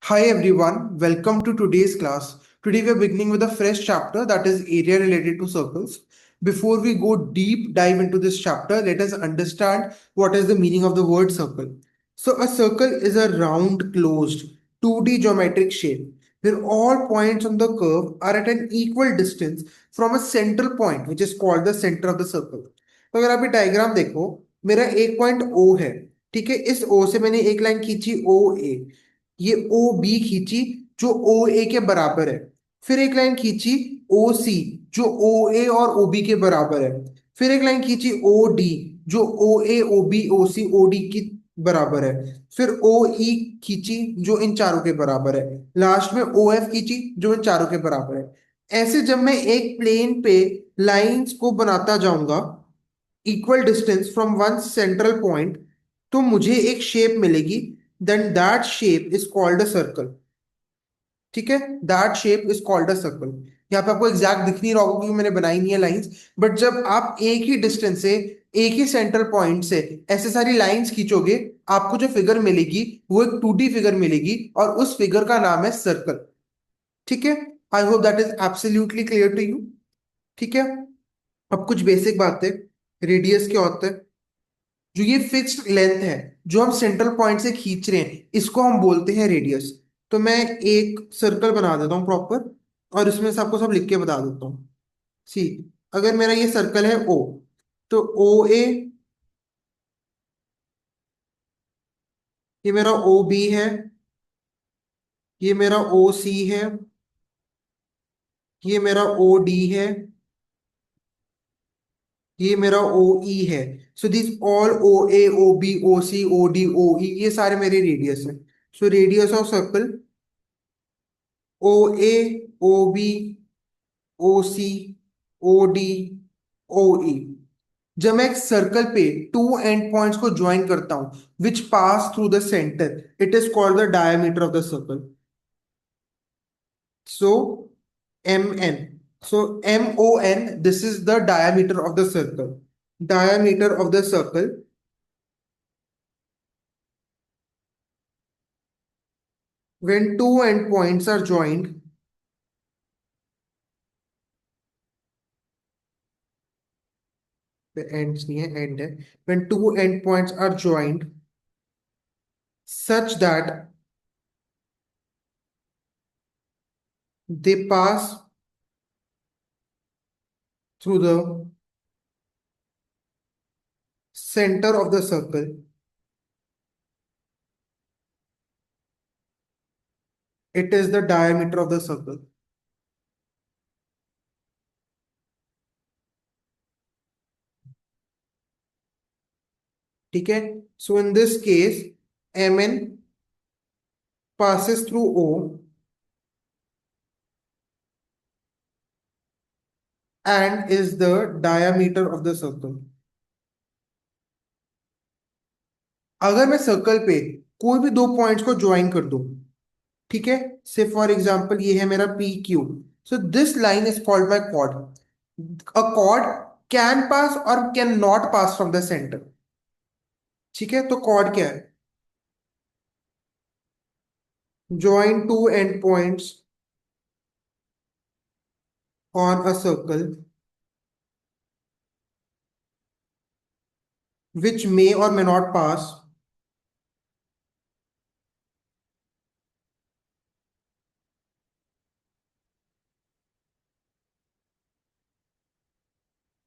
Hi everyone, welcome to today's class. Today we are beginning with a fresh chapter that is area related to circles. Before we go deep dive into this chapter, let us understand what is the meaning of the word circle. So a circle is a round closed 2D geometric shape where all points on the curve are at an equal distance from a central point which is called the center of the circle. तो अगर आप ये diagram देखो, मेरा एक point O है, ठीक है। इस O से मैंने एक लाइन खींची OA, ये ओ बी खींची जो ओ ए के बराबर है, फिर एक लाइन खींची ओ सी जो ओ ए और ओ बी के बराबर है, फिर एक लाइन खींची ओ डी जो ओ A O B O C O D की बराबर है, फिर ओ ई खींची जो इन चारों के बराबर है, लास्ट में ओ एफ खींची जो इन चारों के बराबर है। ऐसे जब मैं एक प्लेन पे लाइंस को बनाता जाऊंगा equal distance from one central point, तो मुझे एक शेप मिलेगी, then that shape is called a circle. ठीक है, that shape is called a circle. यहाँ पे आपको एग्जैक्ट दिख नहीं रहा होगा क्योंकि मैंने बनाई नहीं है लाइंस, बट जब आप एक ही डिस्टेंस से एक ही सेंट्रल पॉइंट से ऐसे सारी लाइंस खींचोगे, आपको जो फिगर मिलेगी वो एक 2D फिगर मिलेगी और उस फिगर का नाम है सर्कल। ठीक है, I hope that is absolutely clear to you. ठीक है, अब कुछ बेसिक बातें। रेडियस क्या होता है? जो ये फिक्स्ड लेंथ है जो हम सेंट्रल पॉइंट से खींच रहे हैं, इसको हम बोलते हैं रेडियस। तो मैं एक सर्कल बना देता हूँ प्रॉपर और इसमें से आपको सब लिख के बता देता हूँ। सी, अगर मेरा ये सर्कल है ओ, तो ओ ए, ये मेरा ओ बी है, ये मेरा ओ सी है, ये मेरा ओ डी है, ये मेरा ओ ई है। So this all O A O B O C O D O E, ये सारे मेरे रेडियस हैं। So radius of circle O A O B O C O D O E. जब मैं एक सर्कल पे two end points को join करता हूं which pass through the centre, it is called the diameter of the circle. So M N, so M O N, this is the diameter of the circle. Diameter of the circle, when two end points are joined, ends नहीं है, end है, when two end points are joined such that they pass through the center of the circle, it is the diameter of the circle। ठीक है, so in this case M N passes through O and is the diameter of the circle। अगर मैं circle पे कोई भी दो points को join कर दूं, ठीक है, से फॉर एग्जांपल ये है मेरा P Q, so this line is called my chord. A chord can pass or can not pass from the centre. ठीक है, तो कॉर्ड क्या है? Join two end points on a circle which may or may not pass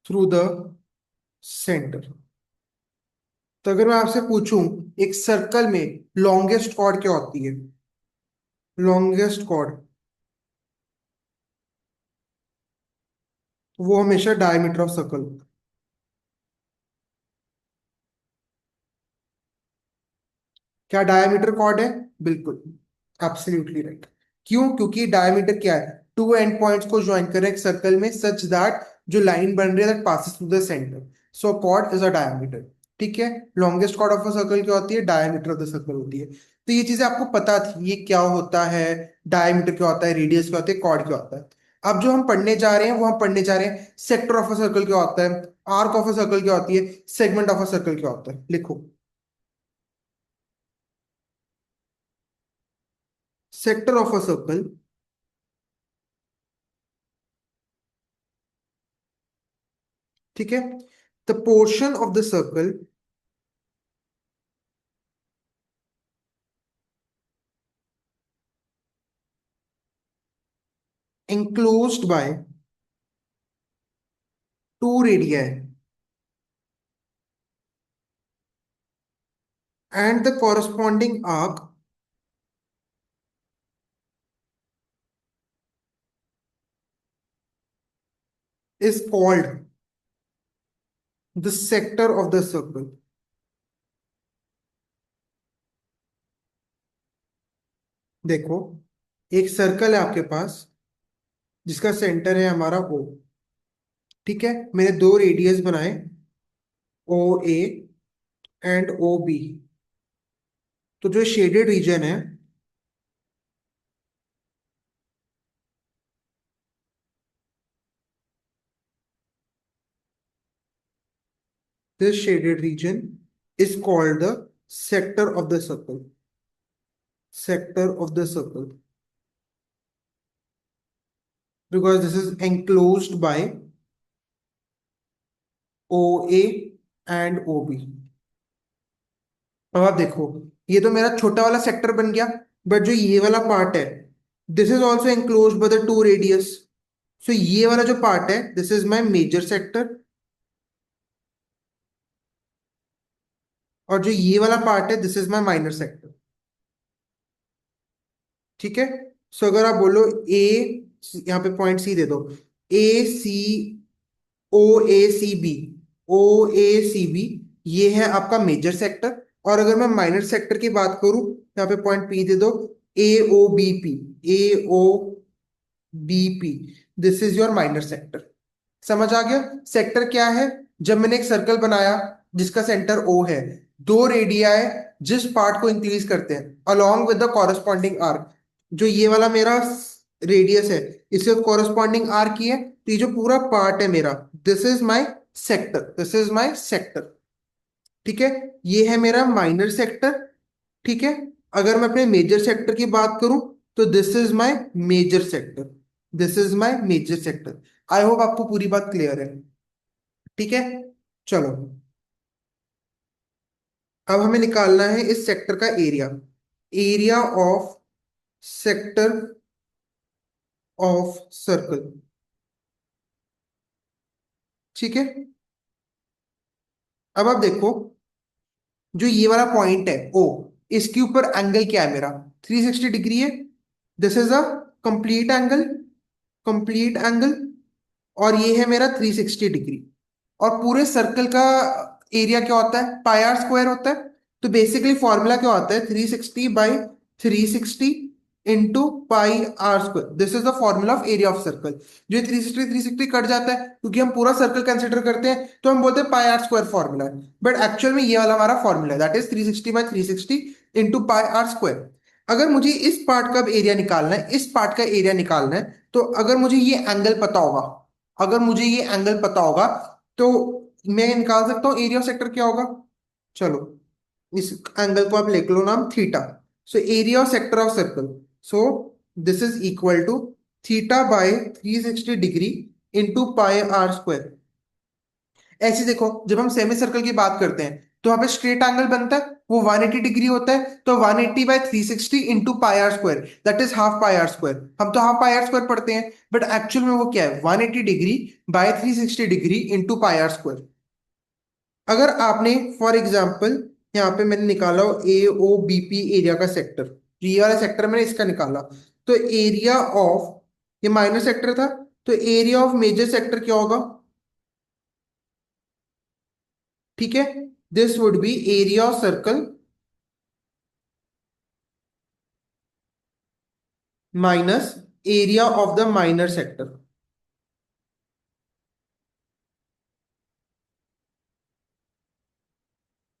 through the center। तो अगर मैं आपसे पूछूं एक सर्कल में लॉन्गेस्ट कॉर्ड क्या होती है? लॉन्गेस्ट कॉर्ड वो हमेशा डायमीटर ऑफ सर्कल। क्या डायमीटर कॉर्ड है? बिल्कुल, एब्सोल्युटली राइट। क्यों? क्योंकि डायमीटर क्या है? टू एंड पॉइंट्स को ज्वाइन करें एक सर्कल में सच दैट जो लाइन बन रही है that passes through the centre, so chord is a diameter. ठीक है, longest chord of a circle क्या होती है? डायमीटर ऑफ द सर्कल होती है। तो ये चीजें आपको पता थी, ये क्या होता है, डायमीटर क्या होता है, रेडियस क्या होता है, कॉर्ड क्या होता है। अब जो हम पढ़ने जा रहे हैं वो हम पढ़ने जा रहे हैं सेक्टर ऑफ अ सर्कल क्या होता है, आर्क ऑफ अ सर्कल क्या होती है, सेगमेंट ऑफ अ सर्कल क्या होता है। लिखो, सेक्टर ऑफ अ सर्कल ठीक है, the portion of the circle enclosed by two radii and the corresponding arc is called the sector of the circle. देखो, एक सर्कल है आपके पास जिसका सेंटर है हमारा ओ। ठीक है, मैंने दो रेडियस बनाए, ओ ए एंड ओ बी। तो जो शेडेड रीजन है, this shaded region is called the sector of the circle. Sector of the circle. Because this is enclosed by OA and OB. अब आप देखो, ये तो मेरा छोटा वाला सेक्टर बन गया, बट जो ये वाला पार्ट है, this is also enclosed by the two radius. सो ये वाला जो पार्ट है, this is my major sector, और जो ये वाला पार्ट है, this is my minor sector. ठीक है, सो अगर आप बोलो ए, यहाँ पे पॉइंट सी दे दो, ए सी, ओ ए सी बी, ओ ए सी बी, ये है आपका मेजर सेक्टर। और अगर मैं माइनर सेक्टर की बात करूं, यहाँ पे पॉइंट पी दे दो, A O B P, A O B P, this is your minor sector. समझ आ गया सेक्टर क्या है? जब मैंने एक सर्कल बनाया जिसका सेंटर ओ है, दो रेडियाई जिस पार्ट को इंक्रीज करते हैं along with the corresponding arc, जो ये वाला मेरा रेडियस है, इससे कॉरेस्पॉन्डिंग आर्क की है, तो ये जो पूरा पार्ट है मेरा, this is my sector, this is my sector. ठीक है, ये है मेरा माइनर सेक्टर। ठीक है, अगर मैं अपने मेजर सेक्टर की बात करूं, तो this is my major sector, this is my major sector. I hope आपको पूरी बात क्लियर है। ठीक है, चलो, अब हमें निकालना है इस सेक्टर का area. Area of sector of circle. ठीक है, अब आप देखो, जो ये वाला पॉइंट है ओ, इसके ऊपर एंगल क्या है मेरा? 360 डिग्री है। This is a complete angle, complete angle. और ये है मेरा 360 डिग्री। और पूरे सर्कल का एरिया क्या होता है? पाई आर स्क्वायर होता है। तो बेसिकली फॉर्मूला क्या होता है? 360/360 into pi r square, this is the formula of area of circle. जो 360 कट जाता है क्योंकि हम पूरा सर्कल कंसिडर करते हैं, तो हम बोलते हैं पाई आर स्क्वायर फॉर्मूला है। बट एक्चुअल में ये वाला हमारा फॉर्मूला है, that is 360/360 into pi r square. अगर मुझे इस पार्ट का एरिया निकालना है, इस पार्ट का एरिया निकालना है, तो अगर मुझे ये एंगल पता होगा, अगर मुझे ये एंगल पता होगा, तो मैं निकाल सकता हूँ एरिया ऑफ सेक्टर क्या होगा। चलो, इस एंगल को आप लिख लो नाम theta. So area of sector of circle, so this is equal to theta by 360 degree into pi r square. ऐसे देखो, जब हम सेमी सर्कल की बात करते हैं, तो वहां पे स्ट्रेट एंगल बनता है, वो 180 डिग्री होता है। तो 180/360 into pi r square, that is half pi r square. हम तो हाफ पाई आर स्क्वायर पढ़ते हैं, बट एक्चुअल में वो क्या है? 180 degree by 360 degree into pi r square. अगर आपने फॉर एग्जाम्पल, यहाँ पे मैंने निकाला A O B P area का सेक्टर, जो ये वाला सेक्टर मैंने इसका निकाला, तो एरिया ऑफ, ये माइनर सेक्टर था, तो एरिया ऑफ मेजर सेक्टर क्या होगा? ठीक है, this would be area of circle minus area of the minor sector.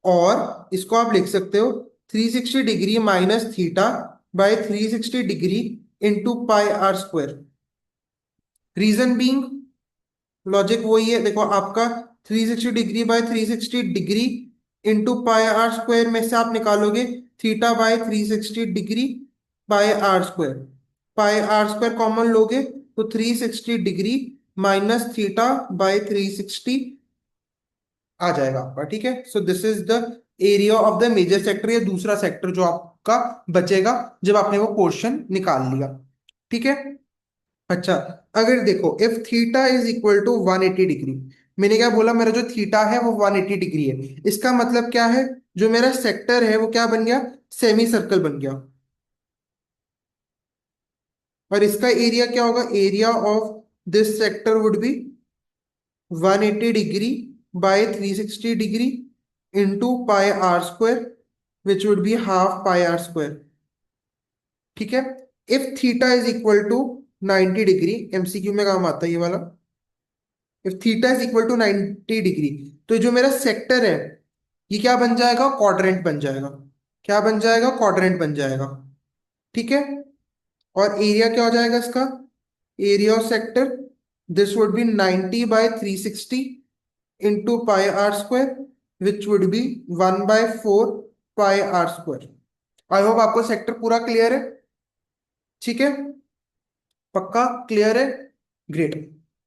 और इसको आप लिख सकते हो 360 degree minus theta by 360 degree into pi r square. Reason being, logic वही है, देखो आपका 360 degree by 360 degree into pi r square में से आप निकालोगे theta by 360 degree, pi r square. Pi r square common लोगे तो 360 डिग्री माइनस थीटा बाय 360 आ जाएगा आपका। ठीक है, so this is the area of the major sector, या दूसरा सेक्टर जो आपका बचेगा जब आपने वो पोर्शन निकाल लिया। ठीक है। अच्छा, अगर देखो if theta is equal to 180 degree, मैंने क्या बोला, मेरा जो थीटा है वो 180 डिग्री है। इसका मतलब क्या है, जो मेरा सेक्टर है वो क्या बन गया, सेमी सर्कल बन गया। और इसका एरिया क्या होगा, area of this sector would be 180 degree by 360 degree into pi r square, which would be half pi r square. ठीक है। If theta is equal to 90 degree, MCQ में काम आता है ये वाला, if theta is equal to 90 degree, तो जो मेरा सेक्टर है ये क्या बन जाएगा, क्वाड्रेंट बन जाएगा। क्या बन जाएगा, क्वाड्रेंट बन जाएगा। ठीक है। और एरिया क्या हो जाएगा इसका, area of sector, this would be 90 by 360 into pi r square, which would be 1/4 pi r square. I hope आपको सेक्टर पूरा क्लियर है। ठीक है, पक्का क्लियर है, ग्रेट।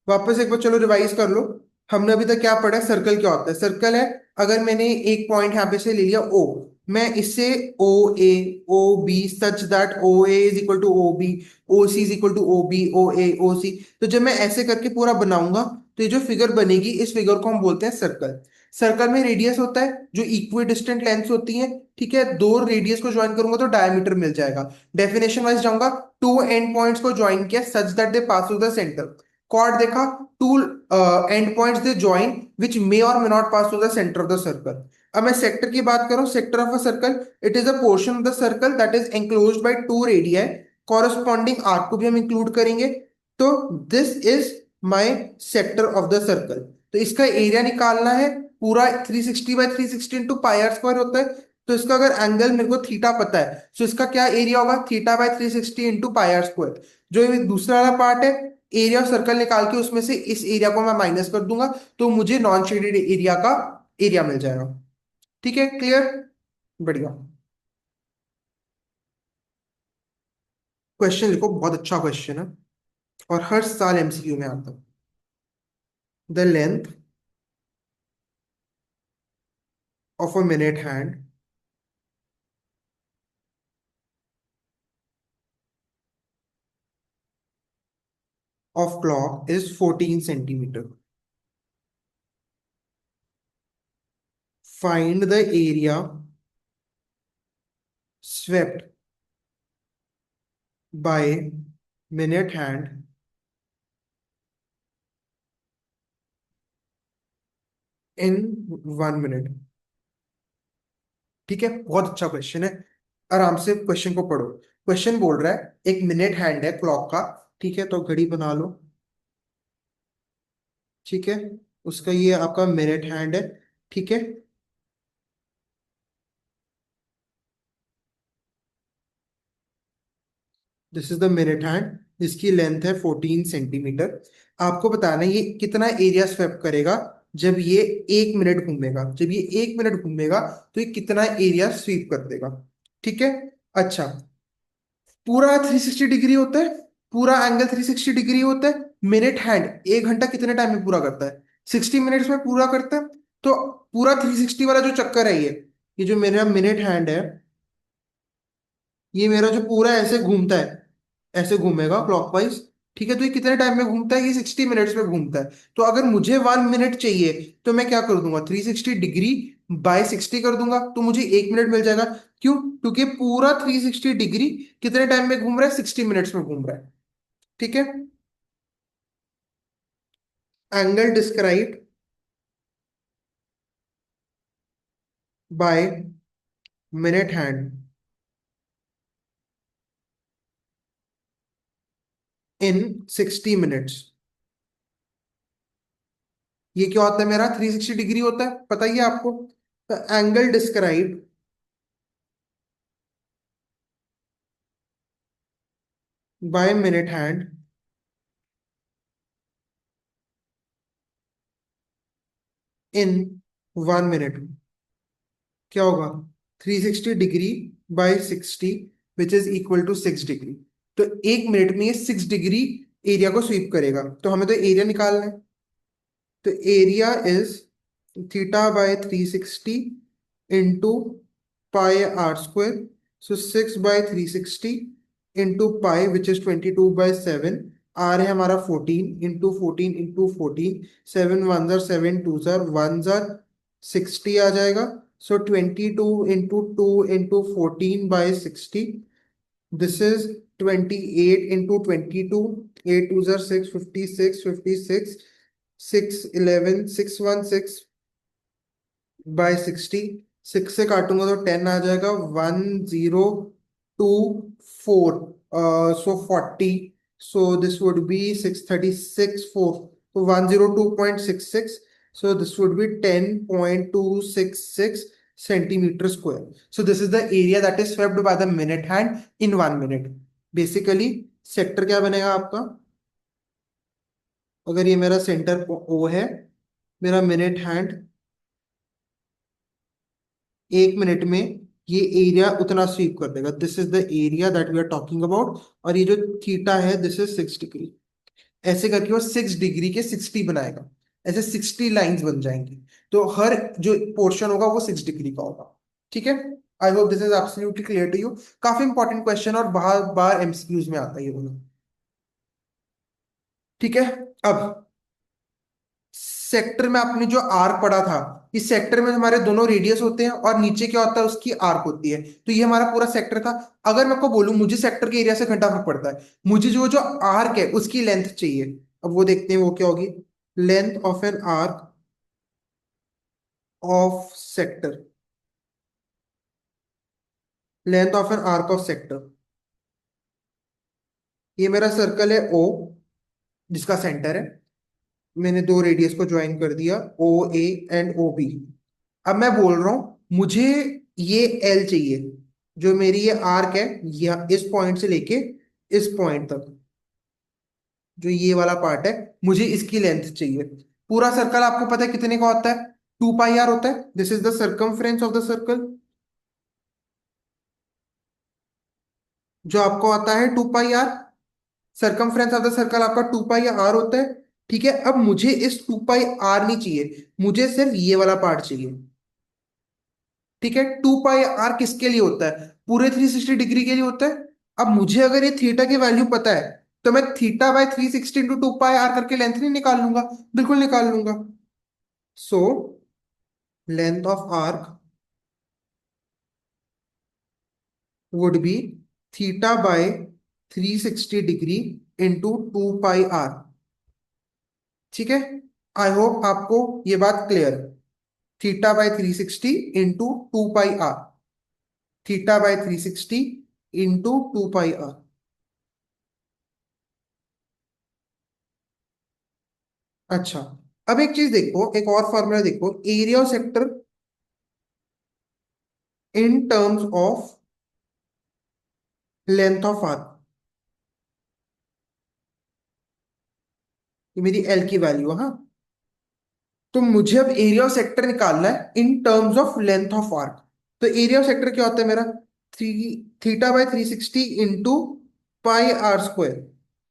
वापस एक बार चलो रिवाइज कर लो। हमने अभी तक क्या पढ़ा है, सर्कल क्या होता है। सर्कल है, अगर मैंने एक पॉइंट यहाँ पे से ले लिया ओ, मैं इससे O A, O B, such that O A is equal to O B, O C is equal to O B, O A, O C. तो जब मैं ऐसे करके पूरा बनाऊंगा तो ये जो फिगर बनेगी, इस फिगर को हम बोलते हैं सर्कल। सर्कल में रेडियस होता है जो इक्वी डिस्टेंट लेंथ होती है। ठीक है, दो रेडियस को ज्वाइन करूंगा तो डायमीटर मिल जाएगा। डेफिनेशन वाइज जाऊंगा, टू एंड पॉइंट्स को ज्वाइन किया such that they pass through the centre. Chord देखा, two end points they join which may or may not pass through the centre of the circle. अब मैं sector की बात करूं, sector of a circle, it is a portion of the circle that is enclosed by two radii, corresponding arc को भी हम include करेंगे। तो this is my sector of the circle. तो इसका एरिया निकालना है, पूरा 360 by 360 into pi r square होता है। तो इसका अगर एंगल मेरे को थीटा पता है, तो इसका क्या एरिया होगा, theta by 360 into pi r square. जो ये दूसरा वाला पार्ट है, एरिया ऑफ सर्कल निकाल के उसमें से इस एरिया को मैं माइनस कर दूंगा, तो मुझे नॉन शेडेड एरिया का एरिया मिल जाएगा। ठीक है, क्लियर, बढ़िया। क्वेश्चन लिखो, बहुत अच्छा क्वेश्चन है और हर साल एमसीक्यू में आता है। The length of a minute hand of clock is 14 centimeter. Find the area swept by minute hand in 1 minute। ठीक है, बहुत अच्छा क्वेश्चन है। आराम से क्वेश्चन को पढ़ो। क्वेश्चन बोल रहा है एक मिनट हैंड है क्लॉक का। ठीक है, तो घड़ी बना लो। ठीक है, उसका ये आपका मिनट हैंड है। ठीक है, this is the minute hand, इसकी लेंथ है 14 सेंटीमीटर। आपको बताना है ये कितना एरिया स्वेप करेगा जब ये 1 मिनट घूमेगा। जब ये 1 मिनट घूमेगा तो ये कितना एरिया स्वीप कर देगा। ठीक है। अच्छा, पूरा 360 डिग्री होता है, पूरा एंगल 360 डिग्री होता है। मिनट हैंड 1 घंटा कितने टाइम में पूरा करता है, 60 मिनट्स में पूरा करता है। तो पूरा 360 वाला जो चक्कर है, ये जो मेरा मिनट हैंड है, ये मेरा जो पूरा ऐसे घूमता है, ऐसे घूमेगा क्लॉकवाइज। ठीक है, तो ये कितने टाइम में घूमता है, ये 60 मिनट्स में घूमता है। तो अगर मुझे 1 मिनट चाहिए तो मैं क्या कर दूंगा, 360 डिग्री बाय 60 कर दूंगा, तो मुझे 1 मिनट मिल जाएगा। क्यों, क्योंकि पूरा 360 डिग्री कितने टाइम में घूम रहा है, 60 मिनट्स में घूम रहा है। ठीक है। Angle describe by minute hand in 60 minutes. ये क्या होता है, मेरा 360 डिग्री होता है, पता ही है आपको। Angle describe by minute hand in 1 minute क्या होगा, 360 degree by 60 which is equal to 6 degree. तो 1 मिनट में ये 6 डिग्री एरिया को स्वीप करेगा। तो हमें तो एरिया निकालना है। तो area is theta by 360 into pi r square. So 6/360 into pi which is 22/7। R है हमारा 14 इंटू 14 इंटू 14। 7 1 7 2 1 60 आ जाएगा। सो 22 into 2 into 14/60। This is 28 into 22. 8 2s are 6, 56, 56, 6, 11, 616/60। 6 से काटूंगा तो 10 आ जाएगा। 1024। सो 40। So this would B 636 4। तो 102.66। So this would be 10.266 centimeter square. So this is the area that is swept by the minute hand in 1 minute. Basically, sector क्या बनेगा आपका? अगर ये मेरा सेंटर O है, मेरा मिनट हैंड 1 मिनट में ये एरिया उतना स्वीप कर देगा। This is the area that we are talking about. और ये जो थीटा है दिस इज 6 डिग्री। ऐसे करके वो 6 डिग्री के 60 बनाएगा। ऐसे 60 लाइंस बन जाएंगी। तो हर जो पोर्शन होगा वो 6 डिग्री का होगा। ठीक है। I hope this is absolutely clear to you. काफी इंपॉर्टेंट क्वेश्चन और बार बार एमसीक्यूज में आता है ये वाला। ठीक है। अब सेक्टर में आपने जो आर्क पढ़ा था, इस सेक्टर में हमारे दोनों रेडियस होते हैं और नीचे क्या होता है उसकी आर्क होती है। तो ये हमारा पूरा सेक्टर था। अगर मैं आपको बोलूं मुझे सेक्टर के एरिया से घंटा फर्क पड़ता है, मुझे जो जो आर्क है उसकी लेंथ चाहिए। अब वो देखते हैं वो क्या होगी। Length of an arc of sector. Length of an arc of sector. ये मेरा सर्कल है ओ, जिसका सेंटर है। मैंने दो रेडियस को ज्वाइन कर दिया, ओ ए एंड ओ बी। अब मैं बोल रहा हूं मुझे ये एल चाहिए। जो मेरी ये आर्क है, या इस पॉइंट से लेके इस पॉइंट तक, जो ये वाला पार्ट है, मुझे इसकी लेंथ चाहिए। पूरा सर्कल आपको पता है कितने का होता है? 2 पाई आर होता है। This is the circumference of the circle, जो आपको आता है 2 pi r. Circumference of the circle आपका 2 पाई आर होता है। ठीक है। अब मुझे इस 2 पाई आर नहीं चाहिए, मुझे सिर्फ ये वाला पार्ट चाहिए। ठीक है। 2 पाई आर किसके लिए होता है? पूरे 360 डिग्री के लिए होता है। अब मुझे अगर ये थीटा की वैल्यू पता है, तो मैं theta by 360 into 2 pi r करके लेंथ नहीं निकाल लूंगा? बिल्कुल निकाल लूंगा। So length of arc would be theta by 360 degree into 2 pi r. ठीक है। आई होप आपको ये बात क्लियर है। Theta by 360 into 2 pi r. Theta by 360 into 2 pi r. अच्छा, अब एक चीज देखो, एक और फॉर्मूला देखो। Area of sector in terms of length of arc. ये मेरी एल की वैल्यू है, हाँ। तो मुझे अब एरिया ऑफ सेक्टर निकालना है in terms of length of arc. तो एरिया ऑफ सेक्टर क्या होता है मेरा? Three theta by 360 into pi r square.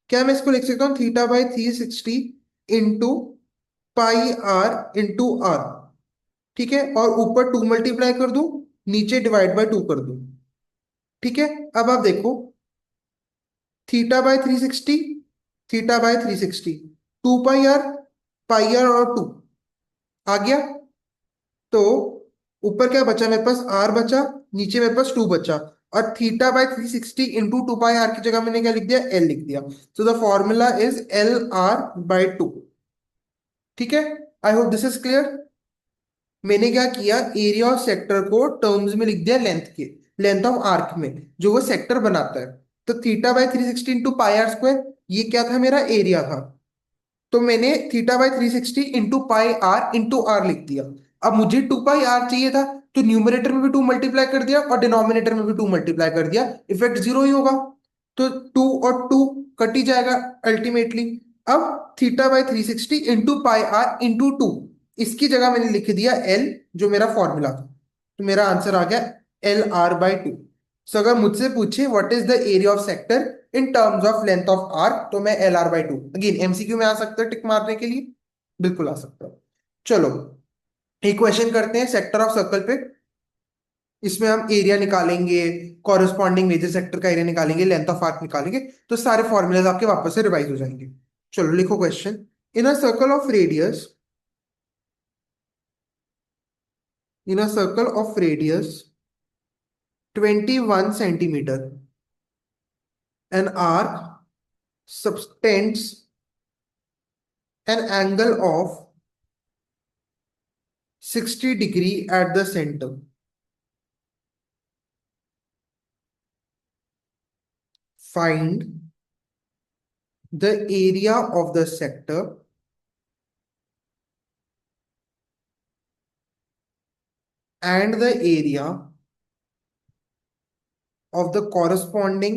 क्या मैं इसको लिख सकता हूँ? Theta by 360 into pi r into r. ठीक है। और ऊपर 2 मल्टीप्लाई कर दूं, नीचे डिवाइड बाय 2 कर दूं। ठीक है। अब आप देखो, theta by 360, theta by 360, 2 pi r, pi r और 2 आ गया। तो ऊपर क्या बचा मेरे पास? आर बचा। नीचे मेरे पास 2 बचा। और theta by 360 into 2 pi r की जगह मैंने क्या लिख दिया? एल लिख दिया। So the formula is L r/2। ठीक है। I hope this is clear. मैंने क्या किया, एरिया ऑफ सेक्टर को टर्म्स में लिख दिया लेंथ के, लेंथ ऑफ आर्क में, जो वो सेक्टर बनाता है। तो theta by 360 into pi r square, ये क्या था? मेरा एरिया था। तो मैंने theta by 360 into pi r लिख दिया। अब मुझे 2 पाई आर चाहिए था, तो न्यूमरेटर में भी 2 मल्टीप्लाई कर दिया और डिनोमिनेटर में भी 2 मल्टीप्लाई कर दिया। इफेक्ट जीरो ही होगा। तो 2 और 2 कट ही जाएगा अल्टीमेटली। अब theta by 360 into pi r into 2, इसकी जगह मैंने लिख दिया एल, जो मेरा फॉर्मूला था। तो मेरा आंसर आ गया L r/2। सो अगर मुझसे पूछे what is the area of sector in terms of length of arc, तो मैं LR/2, अगेन एमसीक्यू में आ सकता है टिक मारने के लिए, बिल्कुल आ सकता है। चलो एक क्वेश्चन करते हैं सेक्टर ऑफ सर्कल पे। इसमें हम एरिया निकालेंगे, कॉरेस्पॉन्डिंग मेजर सेक्टर का एरिया निकालेंगे, लेंथ ऑफ आर्क निकालेंगे, तो सारे फॉर्मूलाज आपके वापस से रिवाइज हो जाएंगे। चलो लिखो question. In a circle of radius, in a circle of radius 21 centimeter, an arc subtends an angle of 60 degree at the center. Find the area of the sector and the area of the corresponding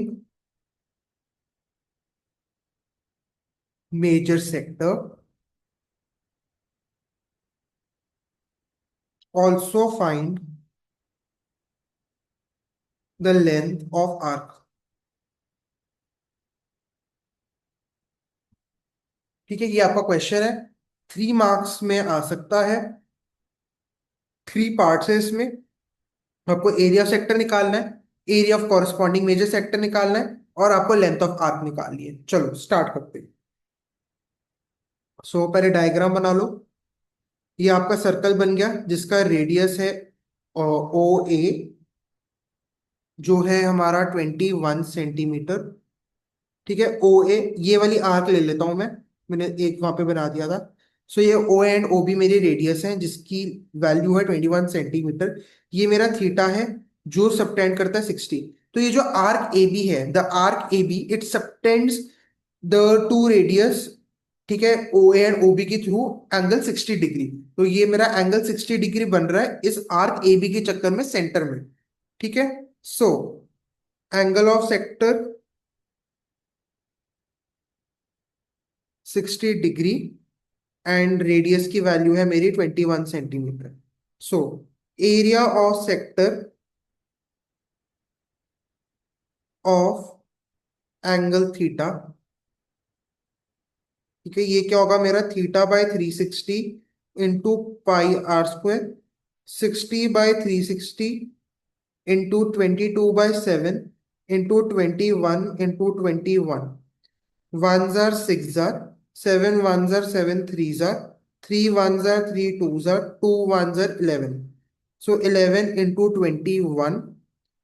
major sector. Also find the length of arc. ठीक है, ये आपका question है, 3 marks में आ सकता है। 3 parts है इसमें। आपको एरिया सेक्टर निकालना है, area of corresponding major sector निकालना है, और आपको लेंथ ऑफ आर्क निकालनी है। चलो स्टार्ट करते हैं। सो पहले डायग्राम बना लो। ये आपका सर्कल बन गया जिसका रेडियस है OA, जो है हमारा 21 सेंटीमीटर। ठीक है, OA, ये वाली आर्क ले लेता हूं मैं, मैंने एक वहां पे बना दिया था। सो ये O एंड OB मेरी रेडियस है जिसकी वैल्यू है 21 सेंटीमीटर। ये मेरा थीटा है जो सबटेंड करता है 60। तो ये जो आर्क AB है, the arc AB it subtends the two radius, ठीक है, OA एंड OB के थ्रू एंगल 60 डिग्री। तो ये मेरा एंगल 60 डिग्री बन रहा है इस आर्क AB के चक्कर में सेंटर में। ठीक है, so angle of sector 60 degree and radius की वैल्यू है मेरी 21 centimetre. So area of sector of angle theta, ठीक है, ये क्या होगा मेरा, θ/360 into πr², 60/360 into 22/7 into 21 into 21। Ones are six are, seven ones are seven threes are, three ones are three twos are, two ones are 11. So 11 into 21.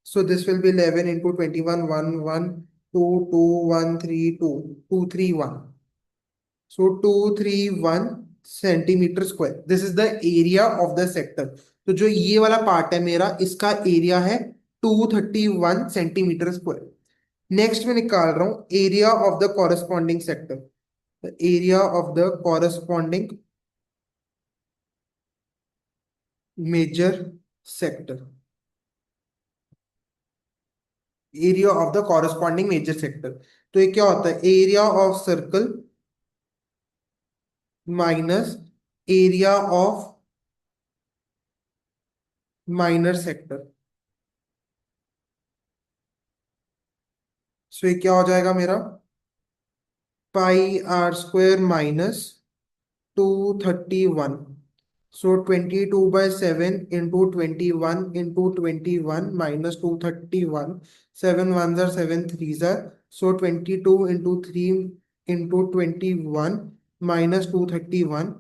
So this will be 11 into 21, 1, 1, 2, 2, 1, 3, 2, 2, 3, 1. So 231 centimetre square, this is the area of the sector. तो जो ये वाला part है मेरा, इसका area है 231 centimetre square. Next में निकाल रहा हूं area of the corresponding sector, area of the corresponding major sector, area of the corresponding major sector. तो ये क्या होता है, area of circle minus area of minor sector. So ये क्या हो जाएगा मेरा, πr² minus 231। So 22/7 into 21 into 21 minus 231. 7 ones are 7 threes are. So 22 into 3 into 21 minus 231.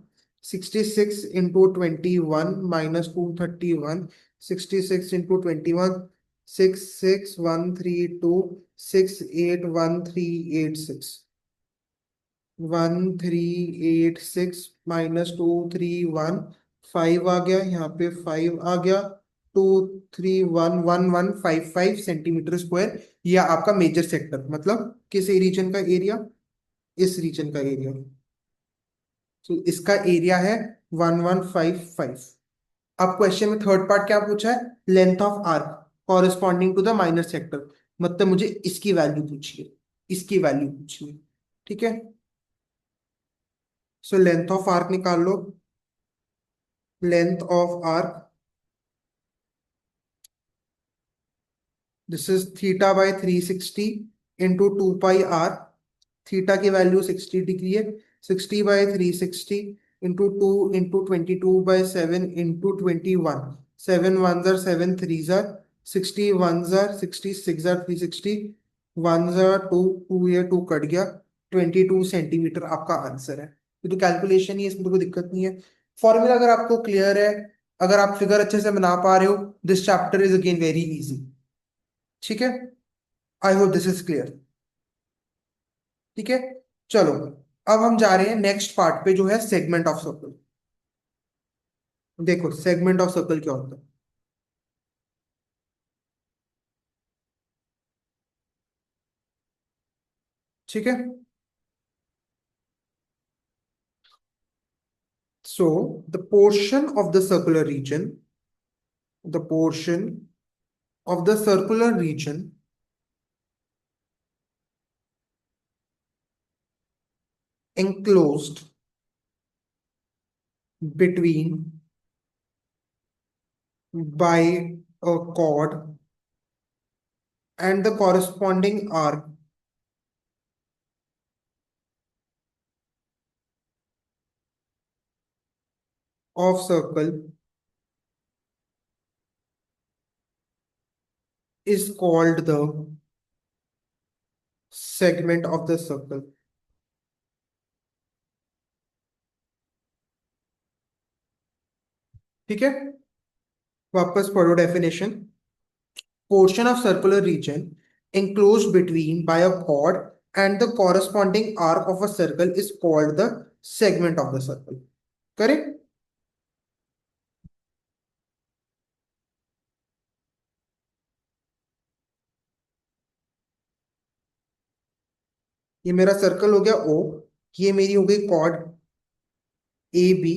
66 into 21 minus 231. 66 into 21. 66132 681,386, 1386 minus 231, 5 आ गया यहाँ पे, 5 आ गया, 231,1155 सेंटीमीटर स्क्वायर। यह आपका मेजर सेक्टर, मतलब किस रीजन का एरिया, इस रीजन का एरिया। तो इसका एरिया है 1155। अब क्वेश्चन में थर्ड पार्ट क्या पूछा है, length of arc corresponding to the minor sector, मतलब मुझे इसकी वैल्यू पूछिए, इसकी वैल्यू पूछिए। ठीक है, सो लेंथ ऑफ आर्क निकाल लो। Length of arc this is theta by 360 into 2 pi r। Theta की वैल्यू 60 डिग्री है। 60/360 इंटू 2 इंटू 22/7 इंटू 21। 7 1 जार 7 3 जार 60 1 जार 60 6 जार 360। 1 जार 2 2 ये 2 कट गया। 22 सेंटीमीटर आपका आंसर है। ये तो कैलकुलेशन ही है, इसमें तो कोई दिक्कत नहीं है। फॉर्मूला अगर आपको क्लियर है, अगर आप फिगर अच्छे से बना पा रहे हो, this chapter is again very easy. ठीक है, I hope this is clear. ठीक है, चलो अब हम जा रहे हैं नेक्स्ट पार्ट पे, जो है सेगमेंट ऑफ सर्कल। देखो सेगमेंट ऑफ सर्कल क्या होता है। ठीक है, so the portion of the circular region, the portion of the circular region enclosed between by a chord and the corresponding arc of circle is called the segment of the circle। ठीक है, वापस पढ़ो definition. Portion of circular region enclosed between by a chord and the corresponding arc of a circle is called the segment of the circle। Correct. ये मेरा circle हो गया ओ, ये मेरी हो गई कॉर्ड ए बी,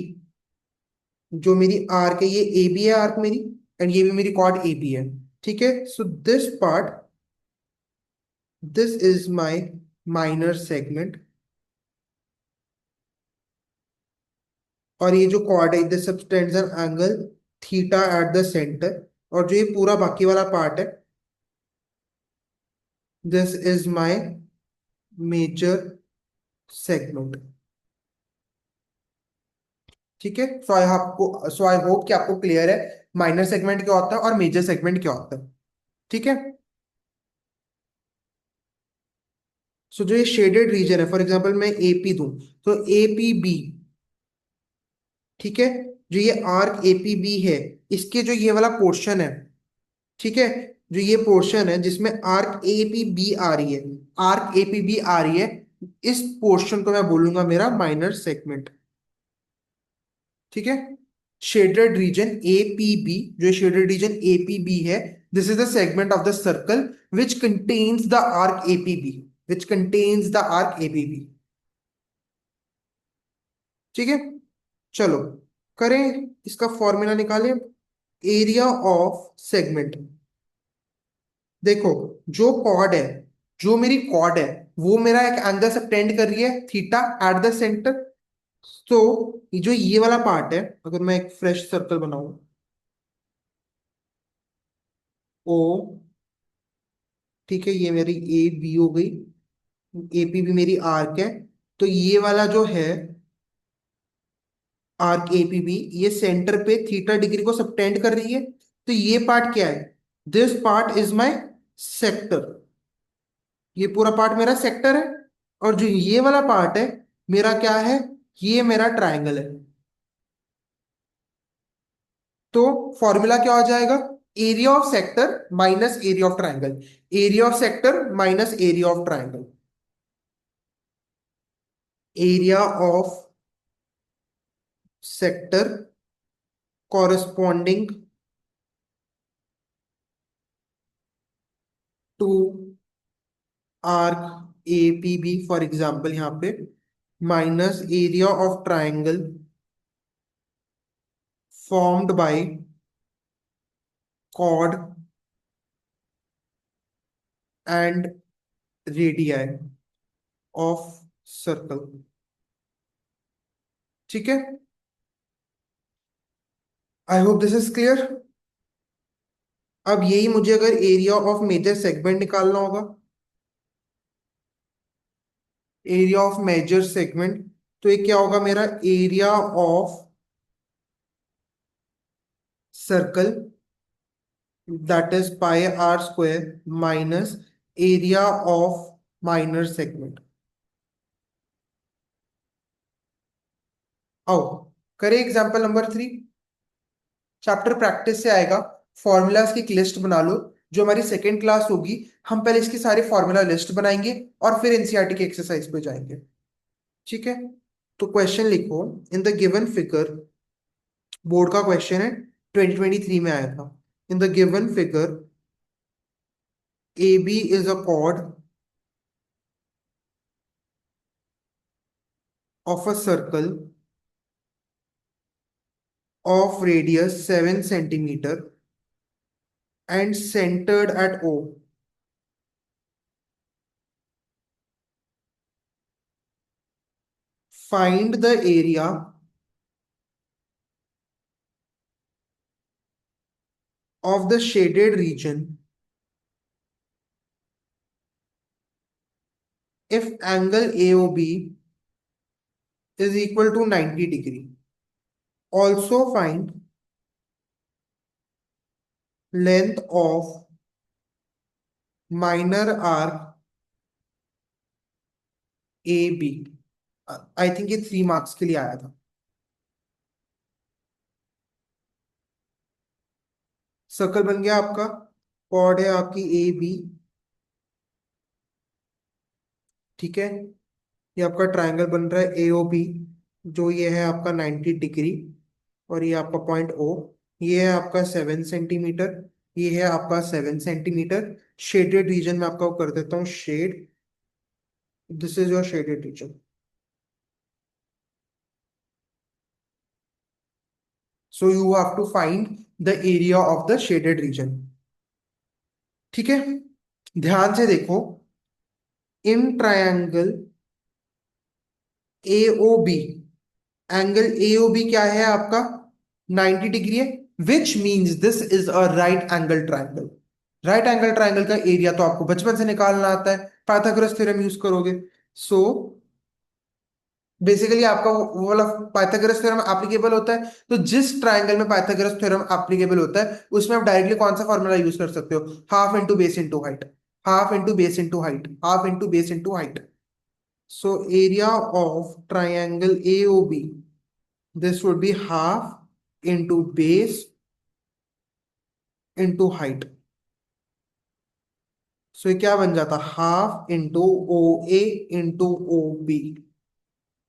जो मेरी आर्क है ये ए बी है आर्क मेरी, एंड ये भी मेरी कॉर्ड ए बी है। ठीक है, so this part, this is my minor segment, और ये जो कॉर्ड है this subtends an angle theta at the centre, और जो ये पूरा बाकी वाला पार्ट है, this is my major segment. ठीक है, सो आई होप कि आपको क्लियर है माइनर सेगमेंट क्या होता है और मेजर सेगमेंट क्या होता है। ठीक है, सो जो ये शेडेड रीजन है, फॉर एग्जांपल मैं एपी दूं, तो एपीबी, ठीक है, जो ये आर्क एपीबी है, इसके जो ये वाला पोर्शन है, ठीक है, जो ये पोर्शन है जिसमें आर्क एपीबी आ रही है, आर्क एपीबी आ रही है, इस पोर्शन को मैं बोलूंगा मेरा माइनर सेगमेंट। ठीक है, शेडेड रीजन एपीबी, जो शेडेड रीजन एपीबी है, this is the segment of the circle which contains the arc APB, which contains the arc APB. ठीक है, चलो करें, इसका फॉर्मूला निकालें। एरिया ऑफ सेगमेंट, देखो जो कॉर्ड है, जो मेरी कॉर्ड है, वो मेरा एक एंगल सबटेंड कर रही है थीटा एट द सेंटर। तो जो ये वाला पार्ट है, अगर मैं एक फ्रेश सर्कल बनाऊं, ओ, ठीक है, ये मेरी ए बी हो गई, एपी भी मेरी आर्क है, तो ये वाला जो है आर्क एपीबी, ये सेंटर पे थीटा डिग्री को सबटेंड कर रही है, तो ये पार्ट क्या है, this part is my sector, ये पूरा पार्ट मेरा सेक्टर है। और जो ये वाला पार्ट है मेरा क्या है, ये मेरा ट्राइंगल है। तो फॉर्मूला क्या हो जाएगा, area of sector minus area of triangle, area of sector minus area of triangle, area of sector corresponding to arc A P B, for example यहाँ पे, minus area of triangle formed by chord and radii of circle. ठीक है, I hope this is clear. अब यही मुझे अगर area of major segment निकालना होगा, एरिया ऑफ मेजर सेगमेंट, तो ये क्या होगा मेरा, area of circle that is pi r square minus area of minor segment. आओ करें एग्जांपल नंबर 3। चैप्टर प्रैक्टिस से आएगा। फॉर्मूलाज की एक लिस्ट बना लो। जो हमारी सेकेंड क्लास होगी, हम पहले इसकी सारी फॉर्मूला लिस्ट बनाएंगे और फिर एनसीईआरटी की एक्सरसाइज पे जाएंगे। ठीक है, तो क्वेश्चन लिखो। In the given figure, board का क्वेश्चन है, 2023 में आया था। In the given figure A B is a chord of a circle of radius 7 centimeter and centered at O. Find the area of the shaded region if angle AOB is equal to 90 degree. Also find length of minor arc AB. I think ये 3 marks के लिए आया था। Circle बन गया आपका, cord है आपकी ए बी। ठीक है, ये आपका ट्रायंगल बन रहा है ए ओ बी, जो ये है आपका 90 डिग्री, और ये आपका पॉइंट ओ। ये है आपका 7 सेंटीमीटर, ये है आपका 7 सेंटीमीटर। शेडेड रीजन में आपका वो कर देता हूँ shade. This is your shaded region. So you have to find the area of the shaded region. ठीक है, ध्यान से देखो। इन triangle A O B, angle A O B क्या है आपका, 90 डिग्री है। Which means this is a right angle triangle. Right angle triangle का एरिया तो आपको बचपन से निकालना आता है, पाइथागोरस थ्योरम यूज करोगे। सो बेसिकली आपका वो वाला पाइथागोरस थ्योरम एप्लीकेबल होता है। तो जिस ट्राइंगल में पाइथागोरस थ्योरम एप्लीकेबल होता है, उसमें आप डायरेक्टली कौन सा फॉर्मूला यूज कर सकते हो, half into base into height, half into base into height, half into base into height. So area of triangle A O B, this would be half into base into height. So ये क्या बन जाता, half into O A into O B.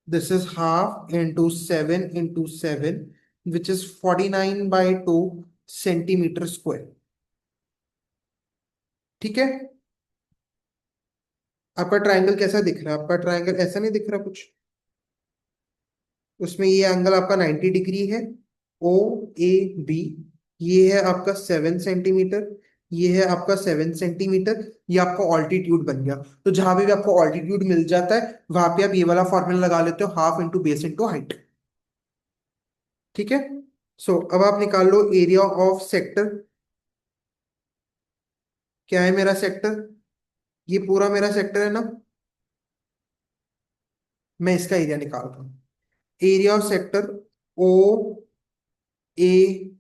This is half into 7 into 7, which is 49/2 centimetre square. ठीक है, आपका triangle कैसा दिख रहा है, आपका ट्रायंगल ऐसा नहीं दिख रहा कुछ। उसमें ये एंगल आपका 90 डिग्री है, ओ ए बी। ये है आपका 7 सेंटीमीटर, ये है आपका 7 सेंटीमीटर। ये आपका ऑल्टीट्यूड बन गया। तो जहां पे भी आपको ऑल्टीट्यूड मिल जाता है, वहां पे आप ये वाला फॉर्मूला लगा लेते हो, half into base into height. ठीक है, सो अब आप निकाल लो एरिया ऑफ सेक्टर। क्या है मेरा सेक्टर, ये पूरा मेरा सेक्टर है ना। मैं इसका एरिया निकाल रहा हूँ। Area of sector O A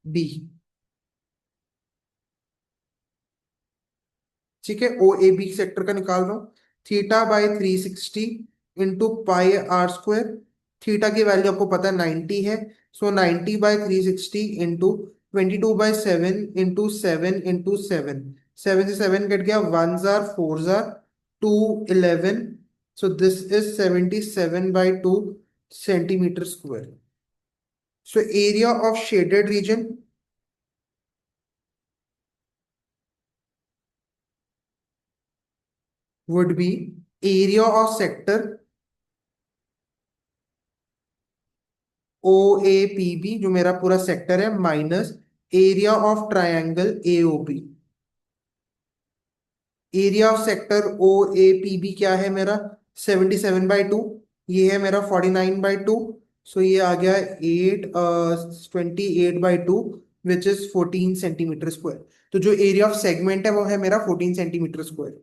B. ठीक है, ओ ए बी सेक्टर का निकाल रहा हूँ। θ/360 into pi r square. Theta की वैल्यू आपको पता है 90 है। सो 90/360 इंटू 22/7 इंटू 7 इंटू 7। 7 से 7 कट गया, 1 जार 4 जार 2 11। So this is 77/2 centimetre square. So area of shaded region would be area of sector O A P B, जो मेरा पूरा सेक्टर है, minus area of triangle A O B. Area of sector O A P B क्या है मेरा, 77/2। ये है मेरा 49/2। सो ये आ गया 28/2। Which is 14 centimetre square. तो जो एरिया ऑफ सेगमेंट है वो है मेरा 14 सेंटीमीटर स्क्वायर।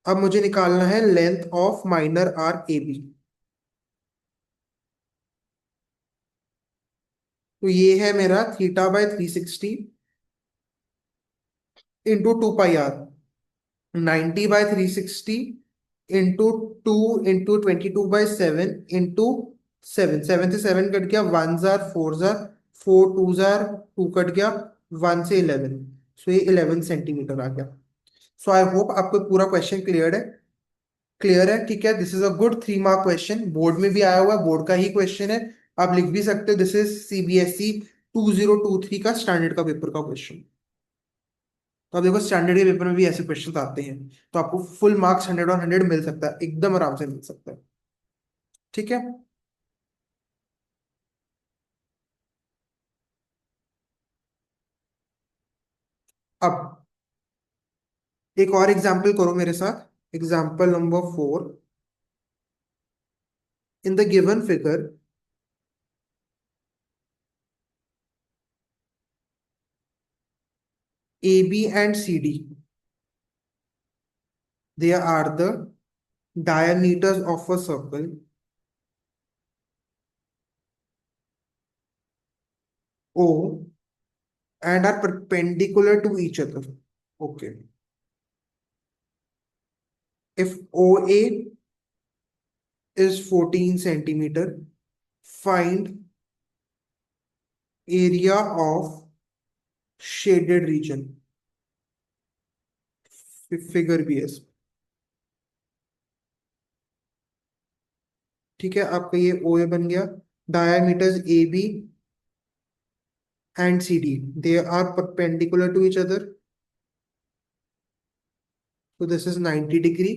अब मुझे निकालना है length of minor arc A B. तो ये है मेरा θ/360 into 2 pi r. 90/360 into 2 into 22/7 into 7। 7 से 7 कट गया, 1 जार 4 जार, 4 2 जार 2 कट गया, 1 से 11। सो ये 11 सेंटीमीटर आ गया। सो आई होप आपको पूरा क्वेश्चन क्लियर है। क्लियर है, ठीक है। This is a good 3 mark question, board में भी आया हुआ है, बोर्ड का ही क्वेश्चन है। आप लिख भी सकते हो दिस इज CBSE 2023 का स्टैंडर्ड का पेपर का क्वेश्चन। तो आप देखो स्टैंडर्ड के पेपर में भी ऐसे क्वेश्चन आते हैं, तो आपको फुल मार्क्स 100 और 100 मिल सकता है, एकदम आराम से मिल सकता है। ठीक है। अब एक और एग्जाम्पल करो मेरे साथ, example number 4। In the given figure AB and CD, they are the diameters of a circle O and are perpendicular to each other. Okay. If OA is 14 centimeter, find area of shaded region. Figure BS। ठीक है, आपका ये OA बन गया। Diameters AB and CD, they are perpendicular to each other. So this is 90 degree।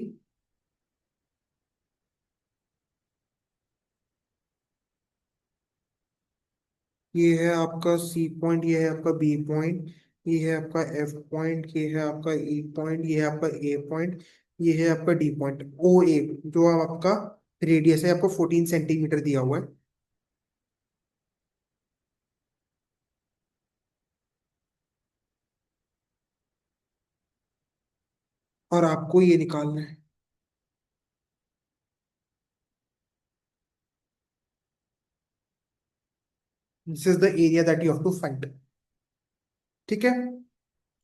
ये है आपका C point, ये है आपका B पॉइंट, ये है आपका F पॉइंट, ये है आपका E पॉइंट, ये है आपका A पॉइंट, ये है आपका D पॉइंट। OA जो आपका रेडियस है आपको 14 सेंटीमीटर दिया हुआ है। और आपको ये निकालना है। This is the area that you have to find. ठीक है।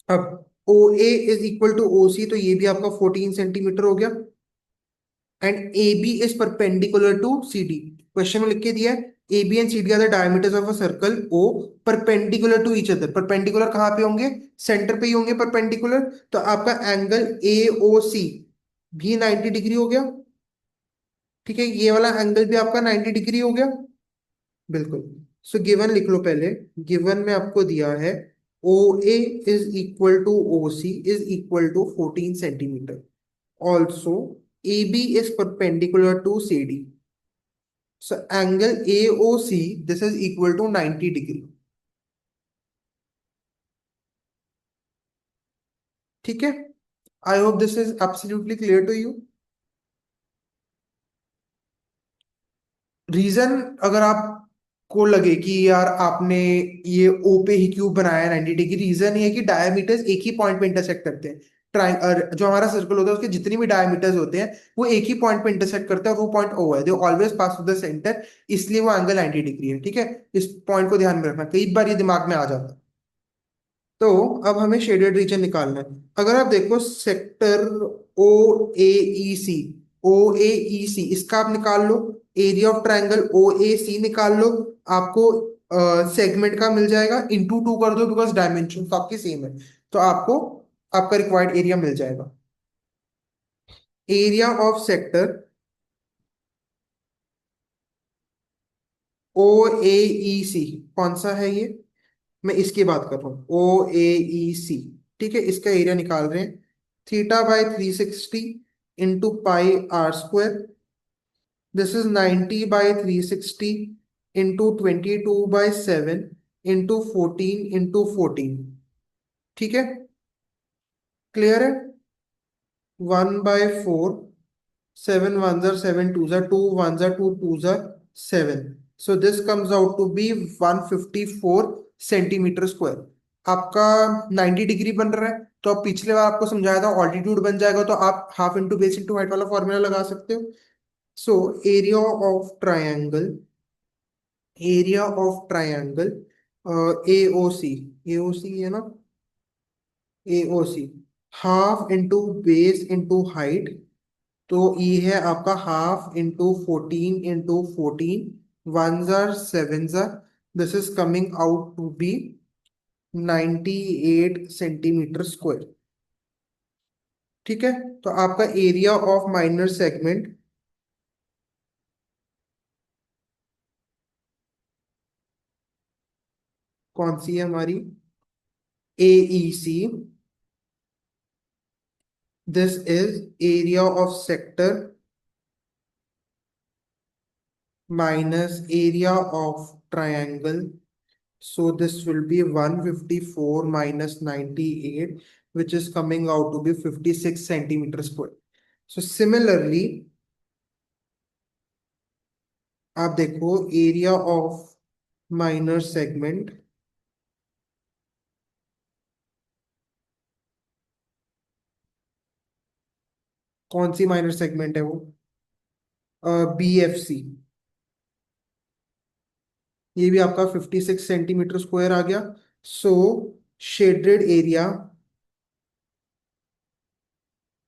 अब OA is equal to OC, तो ये भी आपका 14 सेंटीमीटर हो गया। And AB is perpendicular to CD। Question में लिख के दिया है AB and CD are the diameters of a circle O perpendicular to each other. Perpendicular कहाँ पे होंगे? सेंटर पे ही होंगे परपेंडिकुलर। तो आपका एंगल AOC भी 90 डिग्री हो गया। ठीक है, ये वाला एंगल भी आपका 90 डिग्री हो गया। बिल्कुल। सो गिवन लिख लो पहले। गिवन में आपको दिया है OA is equal to OC is equal to 14 centimetre. Also, AB is perpendicular to CD. So angle AOC, this is equal to 90 degree. ठीक है। I hope this is absolutely clear to you. Reason अगर आपको लगे कि यार आपने ये ओ पे ही क्यों बनाया है 90 डिग्री, रीजन ये है कि डायमीटर्स एक ही पॉइंट पे इंटरसेक्ट करते हैं। जो हमारा सर्कल होता है उसके जितनी भी डायमीटर्स होते हैं वो एक ही पॉइंट पे इंटरसेक्ट करते हैं, और वो पॉइंट ओ है, they always pass through the centre, इसलिए वो एंगल 90 डिग्री है। ठीक है, इस पॉइंट को ध्यान में रखना, कई बार ये दिमाग में आ जाता है। तो अब हमें शेडेड रीजन निकालना है। अगर आप देखो सेक्टर OAEC, OAEC इसका आप निकाल लो। एरिया ऑफ ट्रायंगल OAC निकाल लो। आपको सेगमेंट का मिल जाएगा, इंटू 2 कर दो बिकॉज डायमेंशन तो आपकी सेम है। तो आपको आपका रिक्वायर्ड एरिया मिल जाएगा। एरिया ऑफ सेक्टर OAEC कौन सा है ये? मैं इसकी बात कर रहा हूँ, OAEC। ठीक है, इसका एरिया निकाल रहे हैं। θ/360 into πr²। This is 90/360 into 22/7 into 14 into 14। ठीक है, क्लियर है। 1/4, 7 1 जार 7 2 जार 2 1 जार 2 2 जार 7। So this comes out to be 154 centimetre square. आपका 90 डिग्री बन रहा है, तो अब पिछले बार आपको समझाया था ऑल्टीट्यूड बन जाएगा, तो आप half into base into height वाला फॉर्मूला लगा सकते हो। So area of triangle, area of triangle AOC, AOC है ना, AOC half into base into height, तो ये है आपका हाफ इंटू 14 इंटू 14, वन जार सेवन जार, this is coming out to be 98 centimetre square. ठीक है, तो आपका एरिया ऑफ माइनर सेगमेंट कौन सी है हमारी, AEC, this is area of sector minus area of triangle, so this will be 154 minus 98, which is coming out to be 56 centimeter square. So similarly आप देखो area of minor segment, कौन सी minor segment है वो, BFC, ये भी आपका 56 centimetre square आ गया। सो shaded area,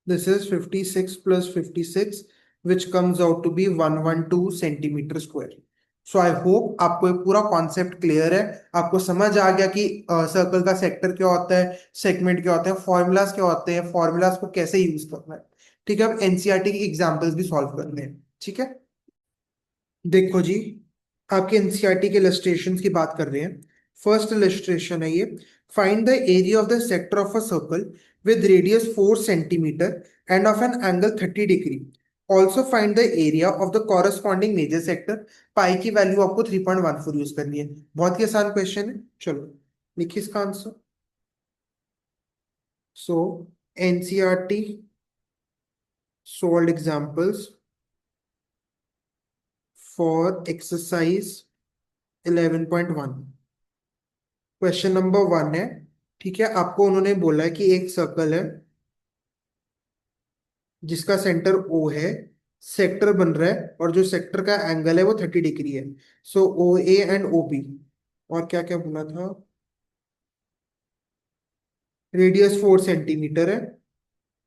this is 56 plus 56, which comes out to be 112 centimetre square. So I hope आपको ये पूरा कॉन्सेप्ट क्लियर है, आपको समझ आ गया कि सर्कल का सेक्टर क्या होता है, सेगमेंट क्या होता है, फॉर्मूलाज क्या होते हैं, फॉर्मूलाज को कैसे यूज करना है। ठीक है, अब एनसीईआरटी की एग्जांपल्स भी सॉल्व करने हैं। ठीक है, देखो जी, आपके एनसीईआरटी के इलस्ट्रेशंस की बात कर रहे हैं। फर्स्ट इलस्ट्रेशन है ये, find the area of the sector of a circle with radius 4 centimetre and of an angle 30 degree. Also find the area of the corresponding major sector. Pi की value आपको 3.14 use करनी है। बहुत ही आसान question है, चलो लिखिए इसका answer. So NCERT solved examples for exercise 11.1। Question number 1 है, ठीक है, आपको उन्होंने बोला है कि एक सर्कल है जिसका सेंटर ओ है, सेक्टर बन रहा है और जो सेक्टर का एंगल है वो 30 डिग्री है। सो ओ ए एंड ओ बी, और क्या क्या बोला था, रेडियस 4 सेंटीमीटर है,